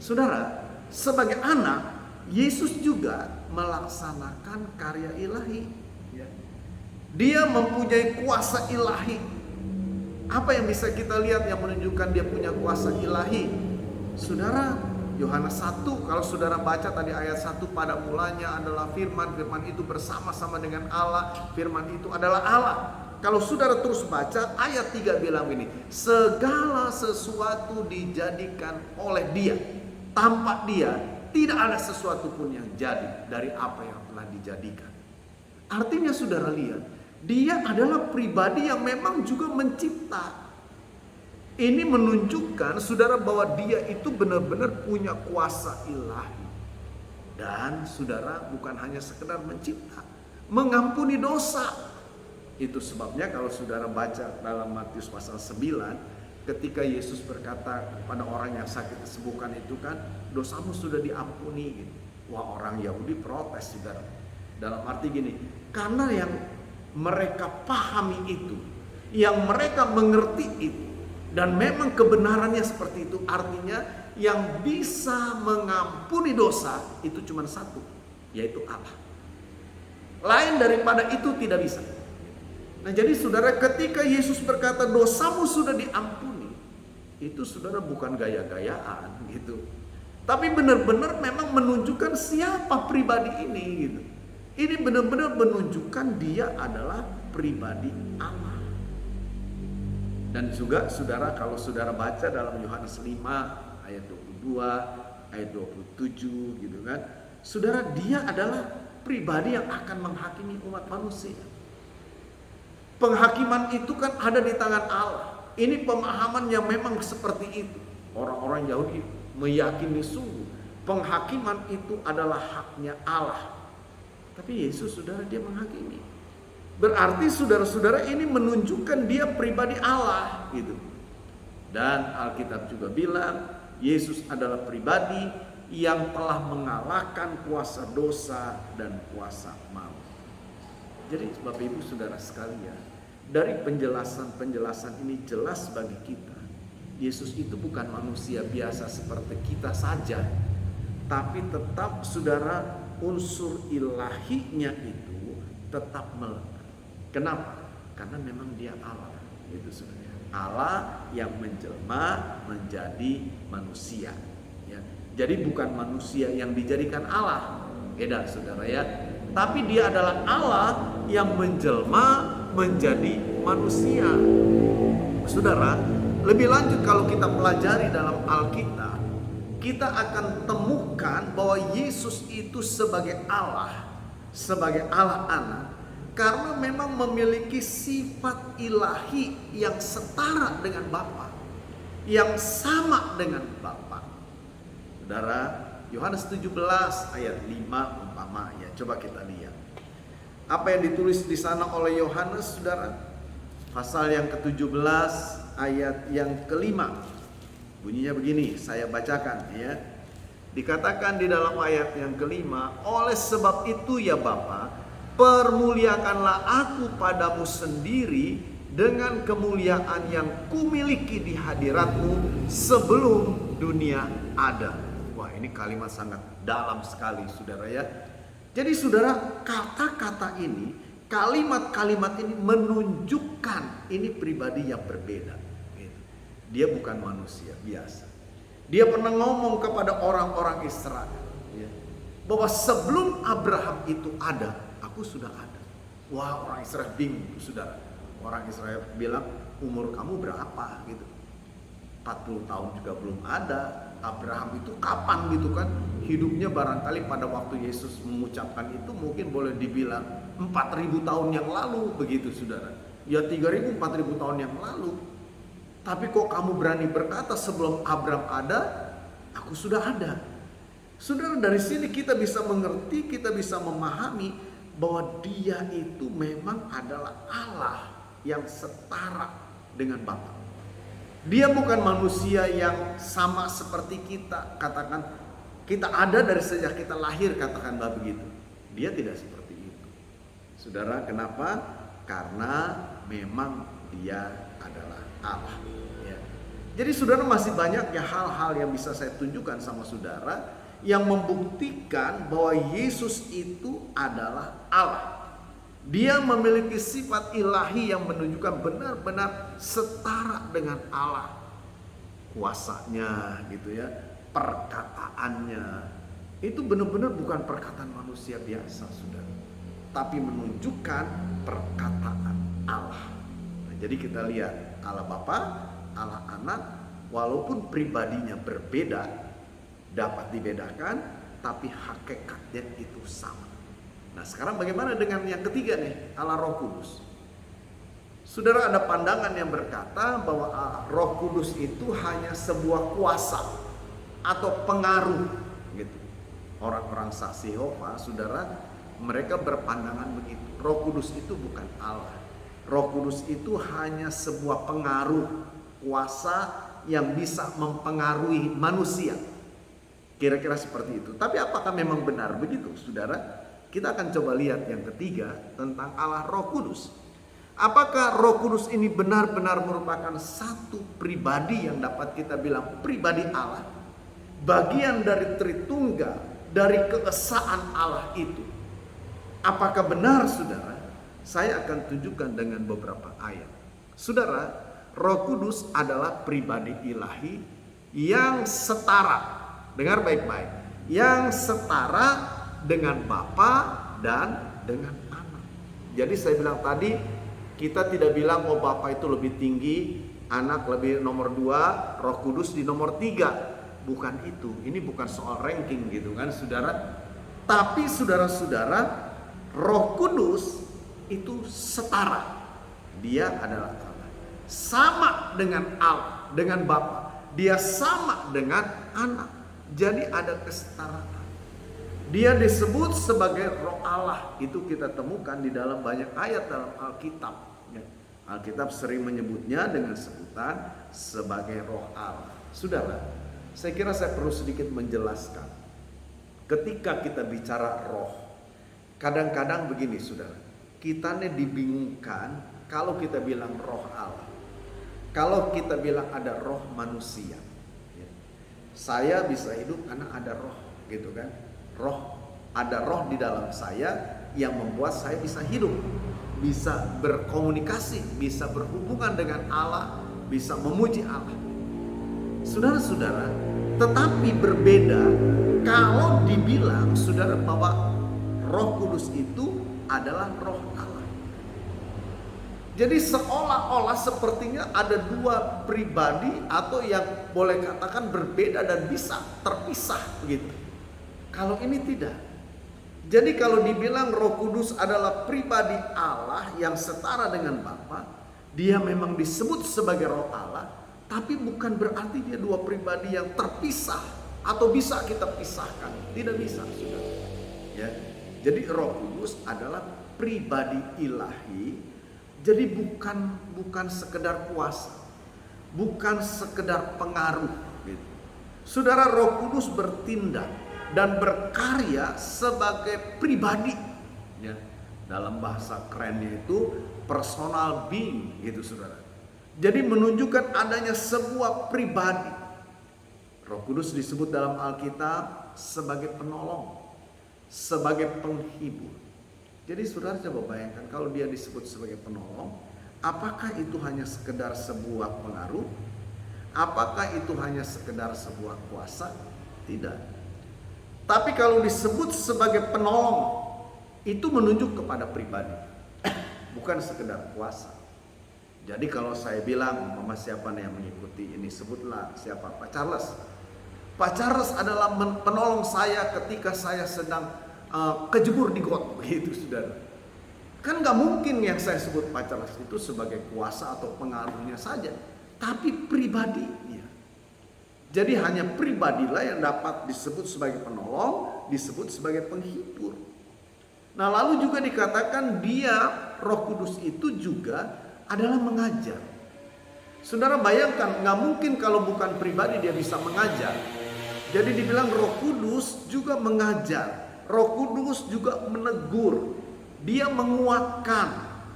Saudara, sebagai anak, Yesus juga melaksanakan karya ilahi. Dia mempunyai kuasa ilahi. Apa yang bisa kita lihat yang menunjukkan dia punya kuasa ilahi? Saudara, Yohanes 1, kalau saudara baca tadi ayat 1, pada mulanya adalah firman, firman itu bersama-sama dengan Allah, firman itu adalah Allah. Kalau saudara terus baca ayat 3 bilang ini, segala sesuatu dijadikan oleh dia, tanpa dia tidak ada sesuatu pun yang jadi dari apa yang telah dijadikan. Artinya saudara lihat, dia adalah pribadi yang memang juga mencipta. Ini menunjukkan saudara bahwa dia itu benar-benar punya kuasa ilahi. Dan saudara bukan hanya sekedar mencipta, mengampuni dosa. Itu sebabnya kalau saudara baca dalam Matius pasal 9, ketika Yesus berkata kepada orang yang sakit disembuhkan itu kan, dosamu sudah diampuni gitu. Wah, orang Yahudi protes saudara. Dalam arti gini, karena yang mereka pahami itu, yang mereka mengerti itu, dan memang kebenarannya seperti itu, artinya yang bisa mengampuni dosa itu cuma satu, yaitu Allah. Lain daripada itu tidak bisa. Nah jadi saudara, ketika Yesus berkata dosamu sudah diampuni, itu saudara bukan gaya-gayaan gitu, tapi benar-benar memang menunjukkan siapa pribadi ini gitu. Ini benar-benar menunjukkan dia adalah pribadi Allah. Dan juga saudara, kalau saudara baca dalam Yohanes 5 ayat 22, ayat 27 gitu kan, saudara, dia adalah pribadi yang akan menghakimi umat manusia. Penghakiman itu kan ada di tangan Allah. Ini pemahaman yang memang seperti itu. Orang-orang Yahudi meyakini sungguh penghakiman itu adalah haknya Allah. Tapi Yesus saudara, dia menghakimi. Berarti saudara-saudara ini menunjukkan dia pribadi Allah gitu. Dan Alkitab juga bilang Yesus adalah pribadi yang telah mengalahkan kuasa dosa dan kuasa maut. Jadi Bapak Ibu saudara sekalian, dari penjelasan-penjelasan ini jelas bagi kita, Yesus itu bukan manusia biasa seperti kita saja, tapi tetap saudara unsur ilahinya itu tetap melekat. Kenapa? Karena memang dia Allah, itu sebenarnya Allah yang menjelma menjadi manusia. Ya. Jadi bukan manusia yang dijadikan Allah, beda saudara ya. Tapi dia adalah Allah yang menjelma menjadi manusia. Saudara, lebih lanjut kalau kita pelajari dalam Alkitab, kita akan temukan bahwa Yesus itu sebagai Allah anak, karena memang memiliki sifat ilahi yang setara dengan Bapa, yang sama dengan Bapa. Saudara, Yohanes 17 ayat 5 umpamanya, coba kita lihat apa yang ditulis di sana oleh Yohanes, saudara. Pasal yang ke-17 ayat yang kelima. Bunyinya begini, saya bacakan ya. Dikatakan di dalam ayat yang kelima, oleh sebab itu ya Bapa, permuliakanlah aku padamu sendiri dengan kemuliaan yang kumiliki di hadiratmu sebelum dunia ada. Wah, ini kalimat sangat dalam sekali, saudara ya. Jadi saudara, kata-kata ini, kalimat-kalimat ini menunjukkan ini pribadi yang berbeda. Dia bukan manusia biasa. Dia pernah ngomong kepada orang-orang Israel bahwa sebelum Abraham itu ada, aku sudah ada. Wah, orang Israel bingung, saudara. Orang Israel bilang, umur kamu berapa gitu. 40 tahun juga belum ada. Abraham itu kapan gitu kan? Hidupnya barangkali pada waktu Yesus mengucapkan itu mungkin boleh dibilang 4.000 tahun yang lalu begitu, saudara. Ya 3.000, 4.000 tahun yang lalu. Tapi kok kamu berani berkata sebelum Abraham ada, aku sudah ada. Saudara, dari sini kita bisa mengerti, kita bisa memahami bahwa dia itu memang adalah Allah yang setara dengan Bapa. Dia bukan manusia yang sama seperti kita. Katakan, kita ada dari sejak kita lahir, katakanlah begitu. Dia tidak seperti itu. Saudara, kenapa? Karena memang dia adalah Allah. Ya. Jadi saudara, masih banyak ya hal-hal yang bisa saya tunjukkan sama saudara yang membuktikan bahwa Yesus itu adalah Allah. Dia memiliki sifat ilahi yang menunjukkan benar-benar setara dengan Allah. Kuasanya gitu ya, perkataannya itu benar-benar bukan perkataan manusia biasa, saudara, tapi menunjukkan perkataan Allah. Nah, jadi kita lihat Allah Bapa, Allah Anak, walaupun pribadinya berbeda, dapat dibedakan, tapi hakikatnya itu sama. Nah, sekarang bagaimana dengan yang ketiga nih, Allah Roh Kudus? Saudara, ada pandangan yang berkata bahwa Roh Kudus itu hanya sebuah kuasa atau pengaruh gitu. Orang-orang saksi Yehova, saudara, mereka berpandangan begitu. Roh Kudus itu bukan Allah. Roh Kudus itu hanya sebuah pengaruh, kuasa yang bisa mempengaruhi manusia. Kira-kira seperti itu. Tapi apakah memang benar begitu, saudara? Kita akan coba lihat yang ketiga tentang Allah Roh Kudus. Apakah Roh Kudus ini benar-benar merupakan satu pribadi yang dapat kita bilang pribadi Allah? Bagian dari Tritunggal, dari keesaan Allah itu. Apakah benar, saudara? Saya akan tunjukkan dengan beberapa ayat. Saudara, Roh Kudus adalah pribadi ilahi yang setara. Dengar baik-baik. Yang setara dengan Bapa dan dengan Anak. Jadi saya bilang tadi, kita tidak bilang oh Bapa itu lebih tinggi, Anak lebih nomor 2, Roh Kudus di nomor 3. Bukan itu. Ini bukan soal ranking gitu kan, saudara. Tapi saudara-saudara, Roh Kudus itu setara. Dia adalah Allah. Sama dengan Allah, dengan Bapa. Dia sama dengan Anak. Jadi ada kesetaraan. Dia disebut sebagai Roh Allah. Itu kita temukan di dalam banyak ayat dalam Alkitab. Alkitab sering menyebutnya dengan sebutan sebagai Roh Allah. Saudara, saya kira saya perlu sedikit menjelaskan. Ketika kita bicara roh, kadang-kadang begini, saudara. Kita nih dibingungkan kalau kita bilang Roh Allah. Kalau kita bilang ada roh manusia. Saya bisa hidup karena ada roh, gitu kan? Roh, ada roh di dalam saya yang membuat saya bisa hidup, bisa berkomunikasi, bisa berhubungan dengan Allah, bisa memuji Allah. Saudara-saudara, tetapi berbeda kalau dibilang saudara bahwa Roh Kudus itu adalah roh Allah. Jadi seolah-olah sepertinya ada dua pribadi atau yang boleh katakan berbeda dan bisa terpisah begitu. Kalau ini tidak. Jadi kalau dibilang Roh Kudus adalah pribadi Allah yang setara dengan Bapa, dia memang disebut sebagai Roh Allah, tapi bukan berarti dia dua pribadi yang terpisah atau bisa kita pisahkan. Tidak bisa, saudara. Ya. Jadi Roh Kudus adalah pribadi ilahi. Jadi bukan sekedar kuasa, bukan sekedar pengaruh gitu. Saudara, Roh Kudus bertindak dan berkarya sebagai pribadi ya. Dalam bahasa kerennya itu personal being gitu, saudara. Jadi menunjukkan adanya sebuah pribadi. Roh Kudus disebut dalam Alkitab sebagai penolong, sebagai penghibur. Jadi saudara coba bayangkan kalau dia disebut sebagai penolong, apakah itu hanya sekedar sebuah pengaruh? Apakah itu hanya sekedar sebuah kuasa? Tidak. Tapi kalau disebut sebagai penolong, itu menunjuk kepada pribadi, bukan sekedar kuasa. Jadi kalau saya bilang, mama siapa nih yang mengikuti ini, sebutlah siapa? Pak Charles. Pak Charles adalah penolong saya ketika saya sedang kejebur di got, begitu saudara. Kan gak mungkin yang saya sebut Pak Charles itu sebagai kuasa atau pengaruhnya saja, tapi pribadinya. Jadi hanya pribadilah yang dapat disebut sebagai penolong, disebut sebagai penghibur. Nah lalu juga dikatakan dia, Roh Kudus itu juga adalah mengajar. Saudara bayangkan, gak mungkin kalau bukan pribadi dia bisa mengajar. Jadi dibilang Roh Kudus juga mengajar. Roh Kudus juga menegur, dia menguatkan,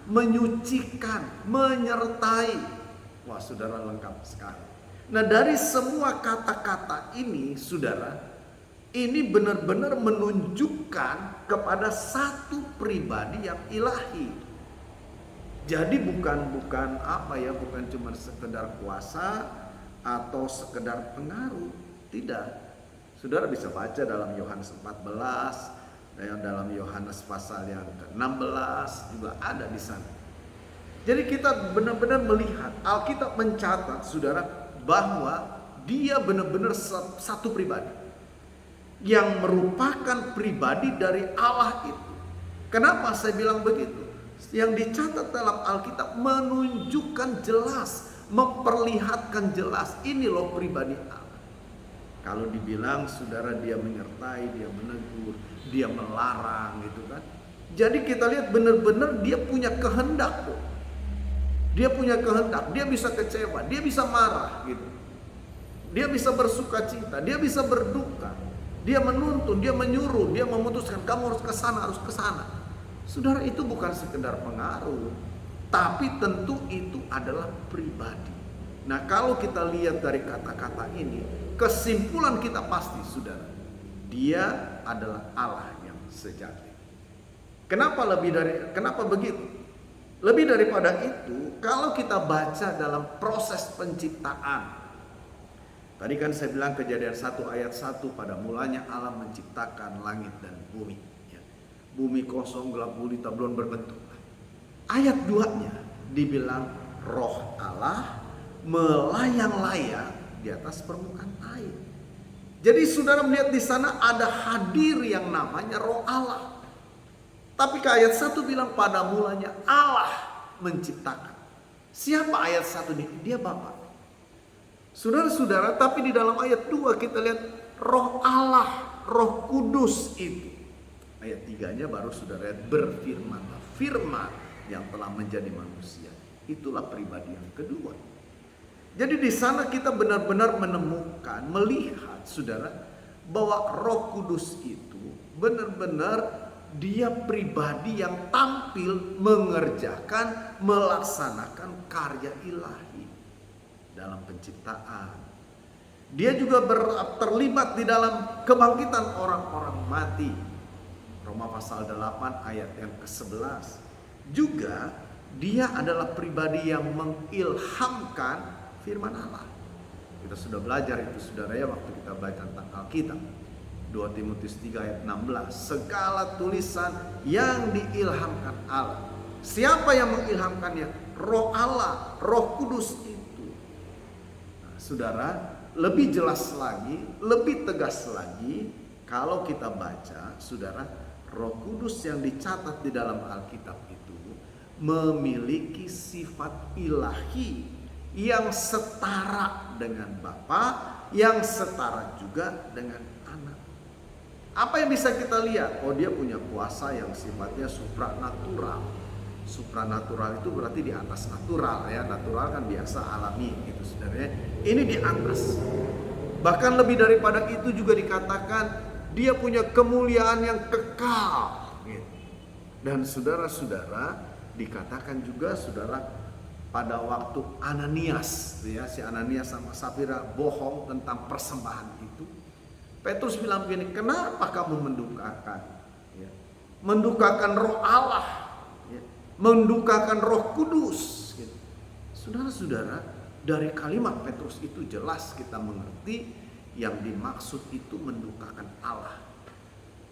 menyucikan, menyertai. Wah saudara, lengkap sekali. Nah dari semua kata-kata ini saudara, ini benar-benar menunjukkan kepada satu pribadi yang ilahi. Jadi bukan cuma sekedar kuasa atau sekedar pengaruh, tidak. Saudara bisa baca dalam Yohanes 14, dan dalam Yohanes pasal yang ke-16 juga ada di sana. Jadi kita benar-benar melihat, Alkitab mencatat saudara, bahwa dia benar-benar satu pribadi yang merupakan pribadi dari Allah itu. Kenapa saya bilang begitu? Yang dicatat dalam Alkitab menunjukkan jelas, memperlihatkan jelas, ini loh pribadi Allah. Kalau dibilang saudara dia menyertai, dia menegur, dia melarang gitu kan. Jadi kita lihat benar-benar dia punya kehendak kok. Dia punya kehendak, dia bisa kecewa, dia bisa marah gitu. Dia bisa bersuka cita, dia bisa berduka. Dia menuntun, dia menyuruh, dia memutuskan kamu harus ke sana, harus ke sana. Saudara, itu bukan sekedar pengaruh, tapi tentu itu adalah pribadi. Nah, kalau kita lihat dari kata-kata ini, kesimpulan kita pasti saudara, dia adalah Allah yang sejati. Kenapa begitu? Lebih daripada itu, kalau kita baca dalam proses penciptaan. Tadi kan saya bilang Kejadian 1 ayat 1, pada mulanya Allah menciptakan langit dan bumi. Ya. Bumi kosong, gelap gulita, belum berbentuk. Ayat 2-nya dibilang Roh Allah melayang-layang di atas permukaan air. Jadi saudara melihat di sana ada hadir yang namanya Roh Allah. Tapi ke ayat 1 bilang pada mulanya Allah menciptakan. Siapa ayat 1 ini? Dia Bapa. Saudara-saudara, tapi di dalam ayat 2 kita lihat Roh Allah, Roh Kudus itu. Ayat 3-nya baru saudara lihat berfirman. Firman yang telah menjadi manusia. Itulah pribadi yang kedua. Jadi di sana kita benar-benar menemukan, melihat saudara, bahwa Roh Kudus itu benar-benar dia pribadi yang tampil mengerjakan, melaksanakan karya ilahi dalam penciptaan. Dia juga terlibat di dalam kebangkitan orang-orang mati. Roma pasal 8 ayat yang ke-11. Juga dia adalah pribadi yang mengilhamkan firman Allah. Kita sudah belajar itu saudara ya waktu kita baca tentang Alkitab. 2 Timotius 3 ayat 16. Segala tulisan yang diilhamkan Allah Siapa yang mengilhamkannya? Roh Allah, Roh Kudus itu. Nah, saudara, lebih jelas lagi, lebih tegas lagi kalau kita baca, saudara, Roh Kudus yang dicatat di dalam Alkitab itu memiliki sifat ilahi yang setara dengan Bapa, yang setara juga dengan Anak. Apa yang bisa kita lihat? Oh, dia punya kuasa yang sifatnya supranatural. Supranatural itu berarti di atas natural ya. Natural kan biasa alami gitu sebenarnya. Ini di atas. Bahkan lebih daripada itu juga dikatakan dia punya kemuliaan yang kekal gitu. Dan saudara-saudara, dikatakan juga saudara pada waktu Ananias ya, si Ananias sama Safira bohong tentang persembahan itu, Petrus bilang begini, kenapa kamu mendukakan ya, mendukakan Roh Allah ya, mendukakan Roh Kudus gitu. Saudara-saudara, dari kalimat Petrus itu jelas kita mengerti yang dimaksud itu mendukakan Allah.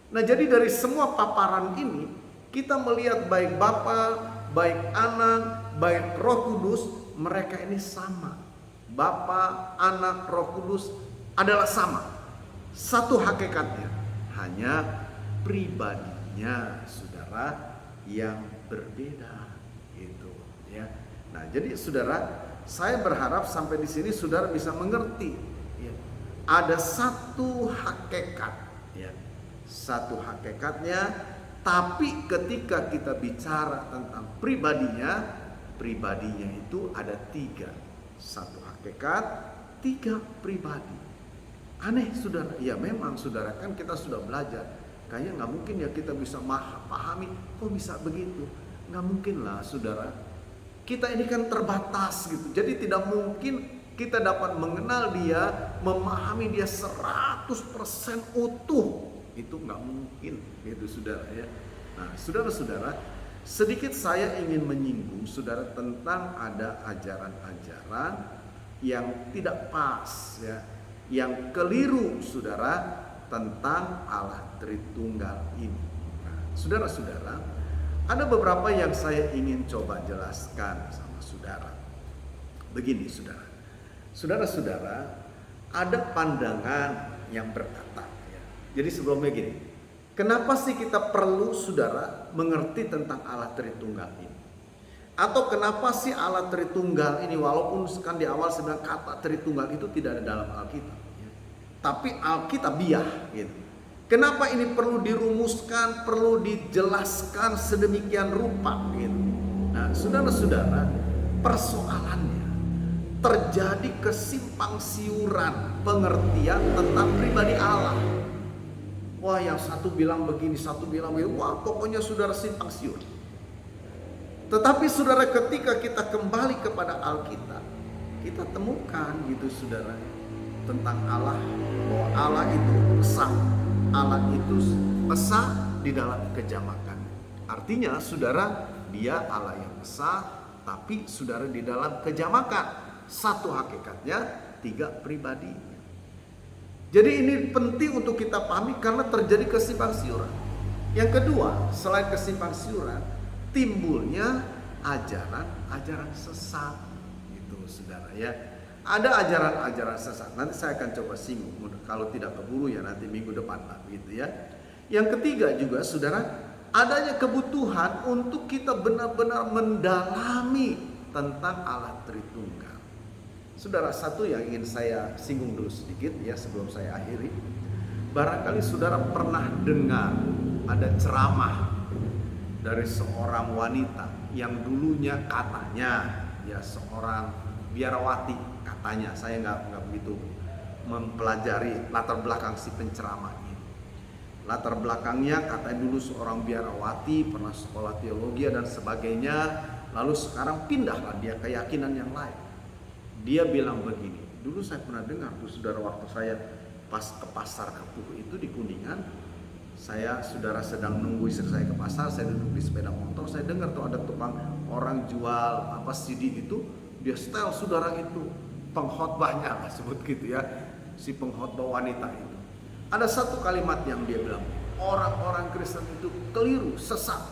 Nah, jadi dari semua paparan ini kita melihat baik Bapa, baik Anak, baik Roh Kudus, mereka ini sama. Bapa, Anak, Roh Kudus adalah sama. Satu hakikatnya, hanya pribadinya saudara yang berbeda gitu ya. Nah, jadi saudara, saya berharap sampai di sini saudara bisa mengerti ya. Ada satu hakikat ya. Satu hakikatnya, tapi ketika kita bicara tentang pribadinya itu ada tiga. Satu hakikat, tiga pribadi. Aneh saudara, ya memang saudara, kan kita sudah belajar. Kayaknya gak mungkin ya kita bisa pahami, kok bisa begitu. Gak mungkin lah saudara. Kita ini kan terbatas gitu. Jadi tidak mungkin kita dapat mengenal dia, memahami dia 100% utuh. Itu gak mungkin gitu saudara ya. Nah saudara-saudara, sedikit saya ingin menyinggung saudara tentang ada ajaran-ajaran yang tidak pas ya, yang keliru saudara tentang Allah Tritunggal ini. Nah, saudara-saudara, ada beberapa yang saya ingin coba jelaskan sama saudara. Begini saudara, saudara-saudara, ada pandangan yang berkata ya. Jadi sebelumnya gini, kenapa sih kita perlu saudara mengerti tentang Allah Tritunggal ini? Atau kenapa sih Allah Tritunggal ini, walaupun kan di awal saya bilang kata Tritunggal itu tidak ada dalam Alkitab ya, tapi Alkitabiah gitu. Kenapa ini perlu dirumuskan, perlu dijelaskan sedemikian rupa gitu. Nah saudara-saudara, persoalannya terjadi kesimpang siuran pengertian tentang pribadi Allah. Wah, yang satu bilang begini, satu bilang begini. Wah, pokoknya saudara simpang siur. Tetapi saudara, ketika kita kembali kepada Alkitab, kita temukan gitu saudara tentang Allah, bahwa Allah itu esa, Allah itu esa di dalam kejamakan. Artinya saudara, dia Allah yang esa, tapi saudara di dalam kejamakan. Satu hakikatnya, tiga pribadi. Jadi ini penting untuk kita pahami karena terjadi kesimpang siuran. Yang kedua, selain kesimpang siuran, timbulnya ajaran-ajaran sesat gitu saudara ya. Ada ajaran-ajaran sesat. Nanti saya akan coba singgung, kalau tidak keburu ya nanti minggu depan lah gitu ya. Yang ketiga juga saudara, adanya kebutuhan untuk kita benar-benar mendalami tentang Allah Tritunggal. Saudara, satu yang ingin saya singgung dulu sedikit ya sebelum saya akhiri. Barangkali saudara pernah dengar ada ceramah dari seorang wanita yang dulunya katanya ya seorang biarawati, katanya, saya nggak begitu mempelajari latar belakang si penceramah ini. Latar belakangnya katanya dulu seorang biarawati, pernah sekolah teologi dan sebagainya, lalu sekarang pindahlah dia keyakinan yang lain. Dia bilang begini, dulu saya pernah dengar tuh saudara, waktu saya pas ke pasar Kepuh itu di Kuningan, saya saudara sedang nunggu istri saya ke pasar, saya duduk di sepeda motor, saya dengar tuh ada tukang orang jual CD itu, dia setel saudara itu pengkhotbahnya lah sebut gitu ya, si pengkhotbah wanita itu. Ada satu kalimat yang dia bilang, orang-orang Kristen itu keliru, sesat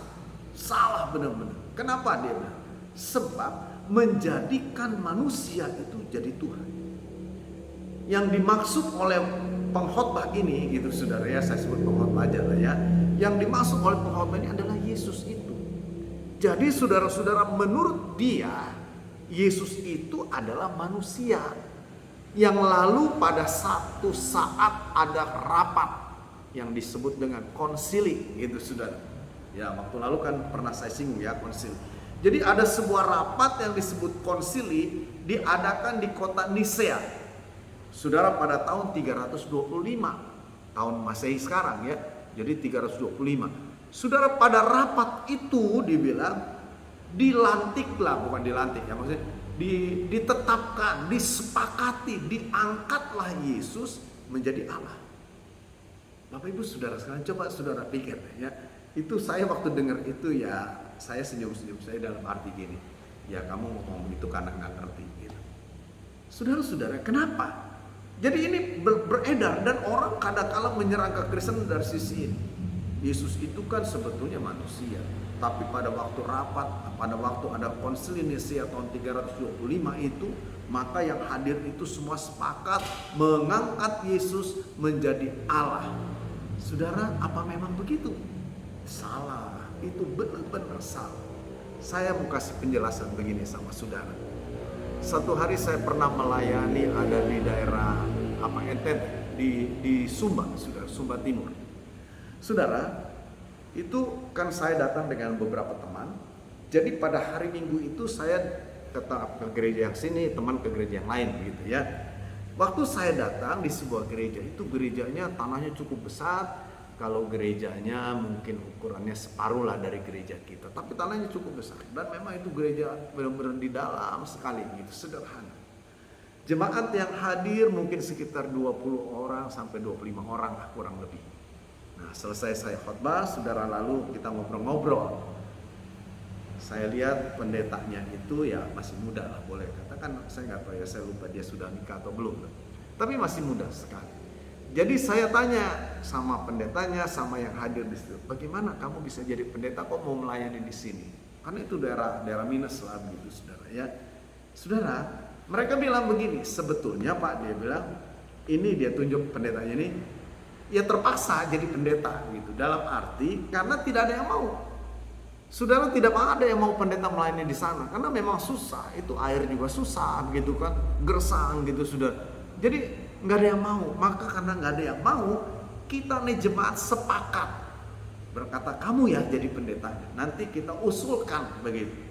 Salah benar-benar. Kenapa dia bilang? Sebab menjadikan manusia itu jadi Tuhan. Yang dimaksud oleh pengkhotbah ini gitu saudara ya, saya sebut pengkhotbah aja lah ya. Yang dimaksud oleh pengkhotbah ini adalah Yesus itu. Jadi saudara-saudara, menurut dia Yesus itu adalah manusia yang lalu pada satu saat ada rapat yang disebut dengan konsili gitu saudara. Ya, waktu lalu kan pernah saya singgung ya konsili. Jadi ada sebuah rapat yang disebut konsili diadakan di kota Nisea. Saudara, pada tahun 325 tahun Masehi sekarang ya. Jadi 325. Saudara, pada rapat itu dibilang dilantiklah, bukan dilantik ya, maksudnya ditetapkan, disepakati, diangkatlah Yesus menjadi Allah. Bapak Ibu saudara sekalian, coba saudara pikir ya. Itu saya waktu dengar itu ya, saya senyum-senyum, saya dalam arti gini, ya kamu ngomong itu karena nggak ngerti gitu. Saudara-saudara, kenapa? Jadi ini beredar dan orang kadang-kala menyerang kekristenan dari sisi ini. Yesus itu kan sebetulnya manusia, tapi pada waktu rapat, pada waktu ada konsili Nisea tahun 325 itu, maka yang hadir itu semua sepakat mengangkat Yesus menjadi Allah. Saudara, apa memang begitu? Salah, itu benar-benar salah. Saya mau kasih penjelasan begini sama saudara. Satu hari saya pernah melayani ada di daerah NTT di Sumba, saudara, Sumba Timur. Saudara, itu kan saya datang dengan beberapa teman. Jadi pada hari Minggu itu saya tetap ke gereja yang sini, teman ke gereja yang lain gitu ya. Waktu saya datang di sebuah gereja, itu gerejanya tanahnya cukup besar. Kalau gerejanya mungkin ukurannya separuh lah dari gereja kita, tapi tanahnya cukup besar. Dan memang itu gereja benar-benar di dalam sekali gitu, sederhana. Jemaat yang hadir mungkin sekitar 20 orang sampai 25 orang lah kurang lebih. Nah, selesai saya khotbah, saudara, lalu kita ngobrol-ngobrol. Saya lihat pendetanya itu ya masih muda lah, boleh katakan, saya nggak tahu ya, saya lupa dia sudah nikah atau belum, tapi masih muda sekali. Jadi saya tanya sama pendetanya, sama yang hadir di situ, bagaimana kamu bisa jadi pendeta, kok mau melayani di sini? Karena itu daerah minus lah begitu, saudara ya. Saudara, mereka bilang begini, sebetulnya Pak, dia bilang, ini dia tunjuk pendetanya ini, ya terpaksa jadi pendeta gitu. Dalam arti karena tidak ada yang mau. Saudara, tidak ada yang mau pendeta melayani di sana karena memang susah, itu air juga susah begitu kan, gersang gitu saudara. Jadi nggak ada yang mau, maka karena nggak ada yang mau, kita nih jemaat sepakat berkata kamu ya jadi pendetanya, nanti kita usulkan begitu.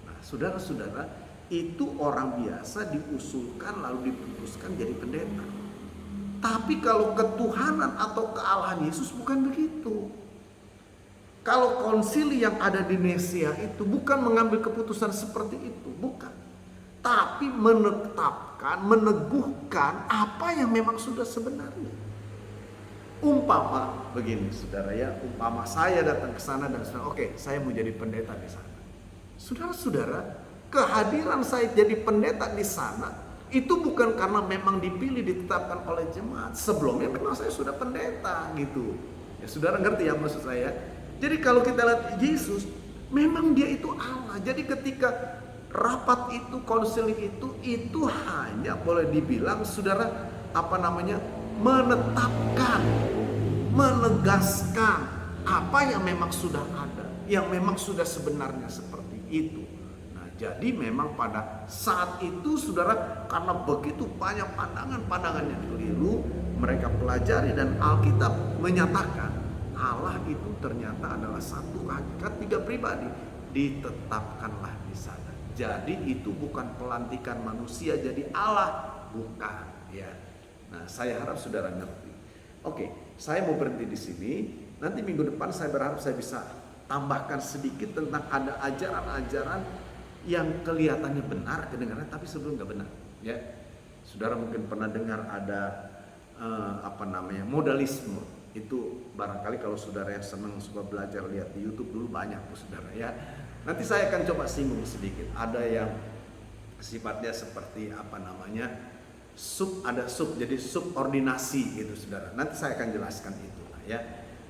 Nah, saudara-saudara, itu orang biasa diusulkan lalu diputuskan jadi pendeta. Tapi kalau ketuhanan atau kealahan Yesus bukan begitu. Kalau konsili yang ada di Nisea itu bukan mengambil keputusan seperti itu, bukan. Tapi menetapkan, meneguhkan apa yang memang sudah sebenarnya. Umpama begini saudara ya, umpama saya datang ke sana dan saudara, oke, saya mau jadi pendeta di sana. Saudara-saudara, kehadiran saya jadi pendeta di sana itu bukan karena memang dipilih, ditetapkan oleh jemaat. Sebelumnya memang saya sudah pendeta gitu. Ya saudara ngerti ya maksud saya. Jadi kalau kita lihat Yesus, memang dia itu Allah. Jadi ketika rapat itu, konsili itu hanya boleh dibilang saudara menetapkan, menegaskan apa yang memang sudah ada, yang memang sudah sebenarnya seperti itu. Nah, jadi memang pada saat itu saudara, karena begitu banyak pandangan-pandangan yang keliru, mereka pelajari dan Alkitab menyatakan Allah itu ternyata adalah satu hakikat, tiga pribadi, ditetapkanlah di sana. Jadi itu bukan pelantikan manusia jadi Allah, bukan ya. Nah, saya harap saudara ngerti. Oke, saya mau berhenti di sini. Nanti minggu depan saya berharap saya bisa tambahkan sedikit tentang ada ajaran-ajaran yang kelihatannya benar kedengarannya tapi sebelum nggak benar ya. Saudara mungkin pernah dengar ada modalisme. Itu barangkali kalau saudara yang senang suka belajar lihat di YouTube dulu banyak tuh saudara ya. Nanti saya akan coba singgung sedikit. Ada yang sifatnya seperti jadi subordinasi gitu saudara. Nanti saya akan jelaskan itu ya.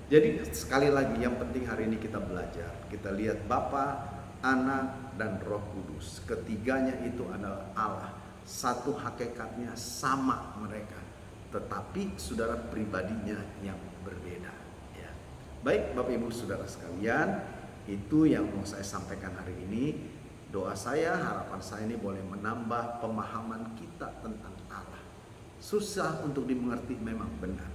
Jadi sekali lagi yang penting hari ini kita belajar. Kita lihat Bapa, Anak, dan Roh Kudus. Ketiganya itu adalah Allah. Satu hakikatnya sama mereka. Tetapi saudara pribadinya yang berbeda. Ya. Baik Bapak Ibu Saudara sekalian, itu yang mau saya sampaikan hari ini. Doa saya, harapan saya ini boleh menambah pemahaman kita tentang Allah. Susah untuk dimengerti memang benar.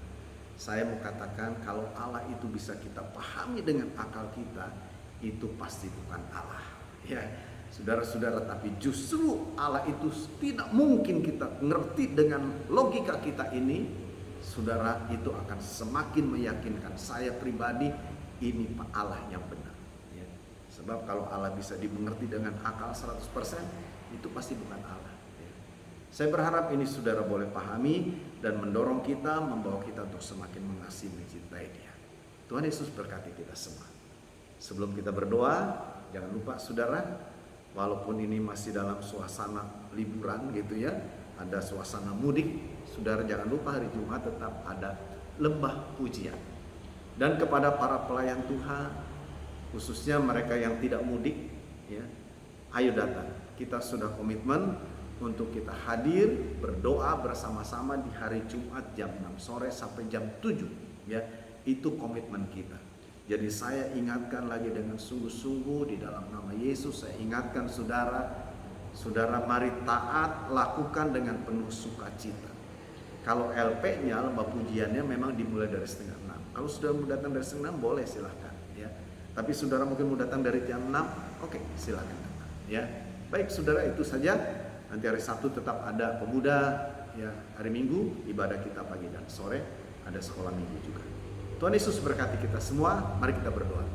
Saya mau katakan kalau Allah itu bisa kita pahami dengan akal kita, itu pasti bukan Allah. Ya, saudara-saudara, tapi justru Allah itu tidak mungkin kita ngerti dengan logika kita ini. Saudara, itu akan semakin meyakinkan saya pribadi ini Allah yang benar. Ya. Sebab kalau Allah bisa dimengerti dengan akal 100%, itu pasti bukan Allah. Saya berharap ini saudara boleh pahami dan mendorong kita, membawa kita untuk semakin mengasihi mencintai Dia. Tuhan Yesus berkati kita semua. Sebelum kita berdoa, jangan lupa saudara, walaupun ini masih dalam suasana liburan gitu ya, ada suasana mudik, saudara jangan lupa hari Jumat tetap ada lembah pujian. Dan kepada para pelayan Tuhan, khususnya mereka yang tidak mudik, ya, ayo datang. Kita sudah komitmen untuk kita hadir berdoa bersama-sama di hari Jumat jam 6 sore sampai jam 7 ya. Itu komitmen kita. Jadi saya ingatkan lagi dengan sungguh-sungguh di dalam nama Yesus, saya ingatkan saudara mari taat, lakukan dengan penuh sukacita. Kalau LP-nya lembah pujiannya memang dimulai dari 5:30. Kalau sudah mau datang dari 5:30 boleh silahkan ya. Tapi saudara mungkin mau datang dari jam 6, oke, silahkan datang ya. Baik saudara, itu saja. Nanti hari Sabtu tetap ada pemuda, ya, hari Minggu ibadah kita pagi dan sore, ada sekolah minggu juga. Tuhan Yesus berkati kita semua, mari kita berdoa.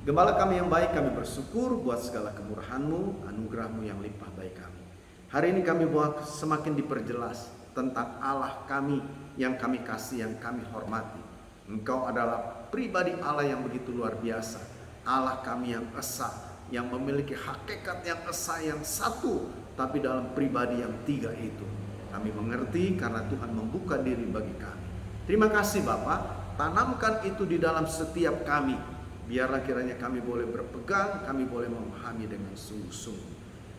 Gembala kami yang baik, kami bersyukur buat segala kemurahan-Mu, anugerah-Mu yang limpah bagi kami. Hari ini kami buat semakin diperjelas tentang Allah kami yang kami kasih, yang kami hormati. Engkau adalah pribadi Allah yang begitu luar biasa, Allah kami yang esa, yang memiliki hakikat yang esa, yang satu, tapi dalam pribadi yang tiga itu. Kami mengerti karena Tuhan membuka diri bagi kami. Terima kasih Bapa, tanamkan itu di dalam setiap kami. Biarlah kiranya kami boleh berpegang, kami boleh memahami dengan sungguh-sungguh.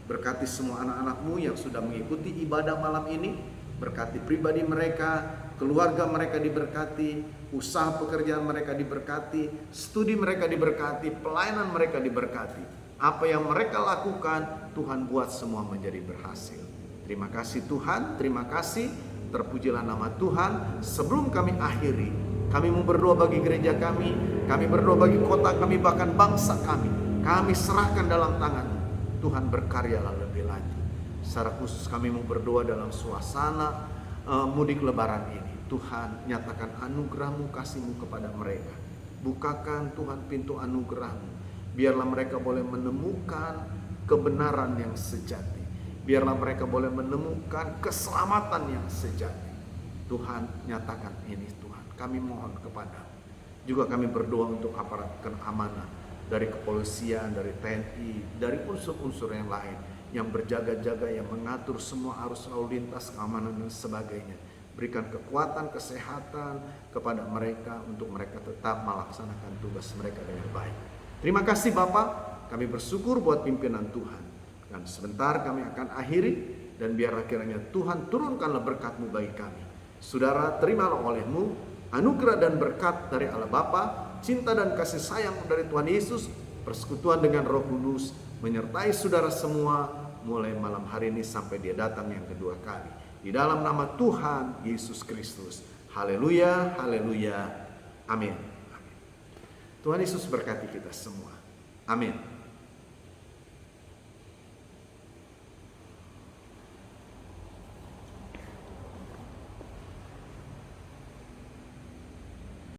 Berkati semua anak-anak-Mu yang sudah mengikuti ibadah malam ini. Berkati pribadi mereka, keluarga mereka diberkati, usaha pekerjaan mereka diberkati, studi mereka diberkati, pelayanan mereka diberkati. Apa yang mereka lakukan, Tuhan buat semua menjadi berhasil. Terima kasih Tuhan, terima kasih. Terpujilah nama Tuhan. Sebelum kami akhiri, kami mau berdoa bagi gereja kami berdoa bagi kota kami, bahkan bangsa kami. Kami serahkan dalam tangan-Mu. Tuhan berkaryalah lebih lanjut. Secara khusus kami mau berdoa dalam suasana mudik lebaran ini. Tuhan, nyatakan anugerah-Mu, kasih-Mu kepada mereka. Bukakan Tuhan pintu anugerah-Mu. Biarlah mereka boleh menemukan kebenaran yang sejati. Biarlah mereka boleh menemukan keselamatan yang sejati. Tuhan, nyatakan ini Tuhan. Kami mohon kepada-Mu. Juga kami berdoa untuk aparat keamanan, dari kepolisian, dari TNI, dari unsur-unsur yang lain, yang berjaga-jaga, yang mengatur semua arus lalu lintas, keamanan dan sebagainya. Berikan kekuatan, kesehatan kepada mereka untuk mereka tetap melaksanakan tugas mereka dengan baik. Terima kasih Bapak, kami bersyukur buat pimpinan Tuhan. Dan sebentar kami akan akhiri, dan biarlah kiranya Tuhan turunkanlah berkat-Mu bagi kami. Saudara, terimalah oleh-Mu anugerah dan berkat dari Allah Bapa, cinta dan kasih sayang dari Tuhan Yesus, persekutuan dengan Roh Kudus, menyertai saudara semua, mulai malam hari ini sampai Dia datang yang kedua kali. Di dalam nama Tuhan Yesus Kristus. Haleluya, haleluya, amin. Tuhan Yesus berkati kita semua. Amin.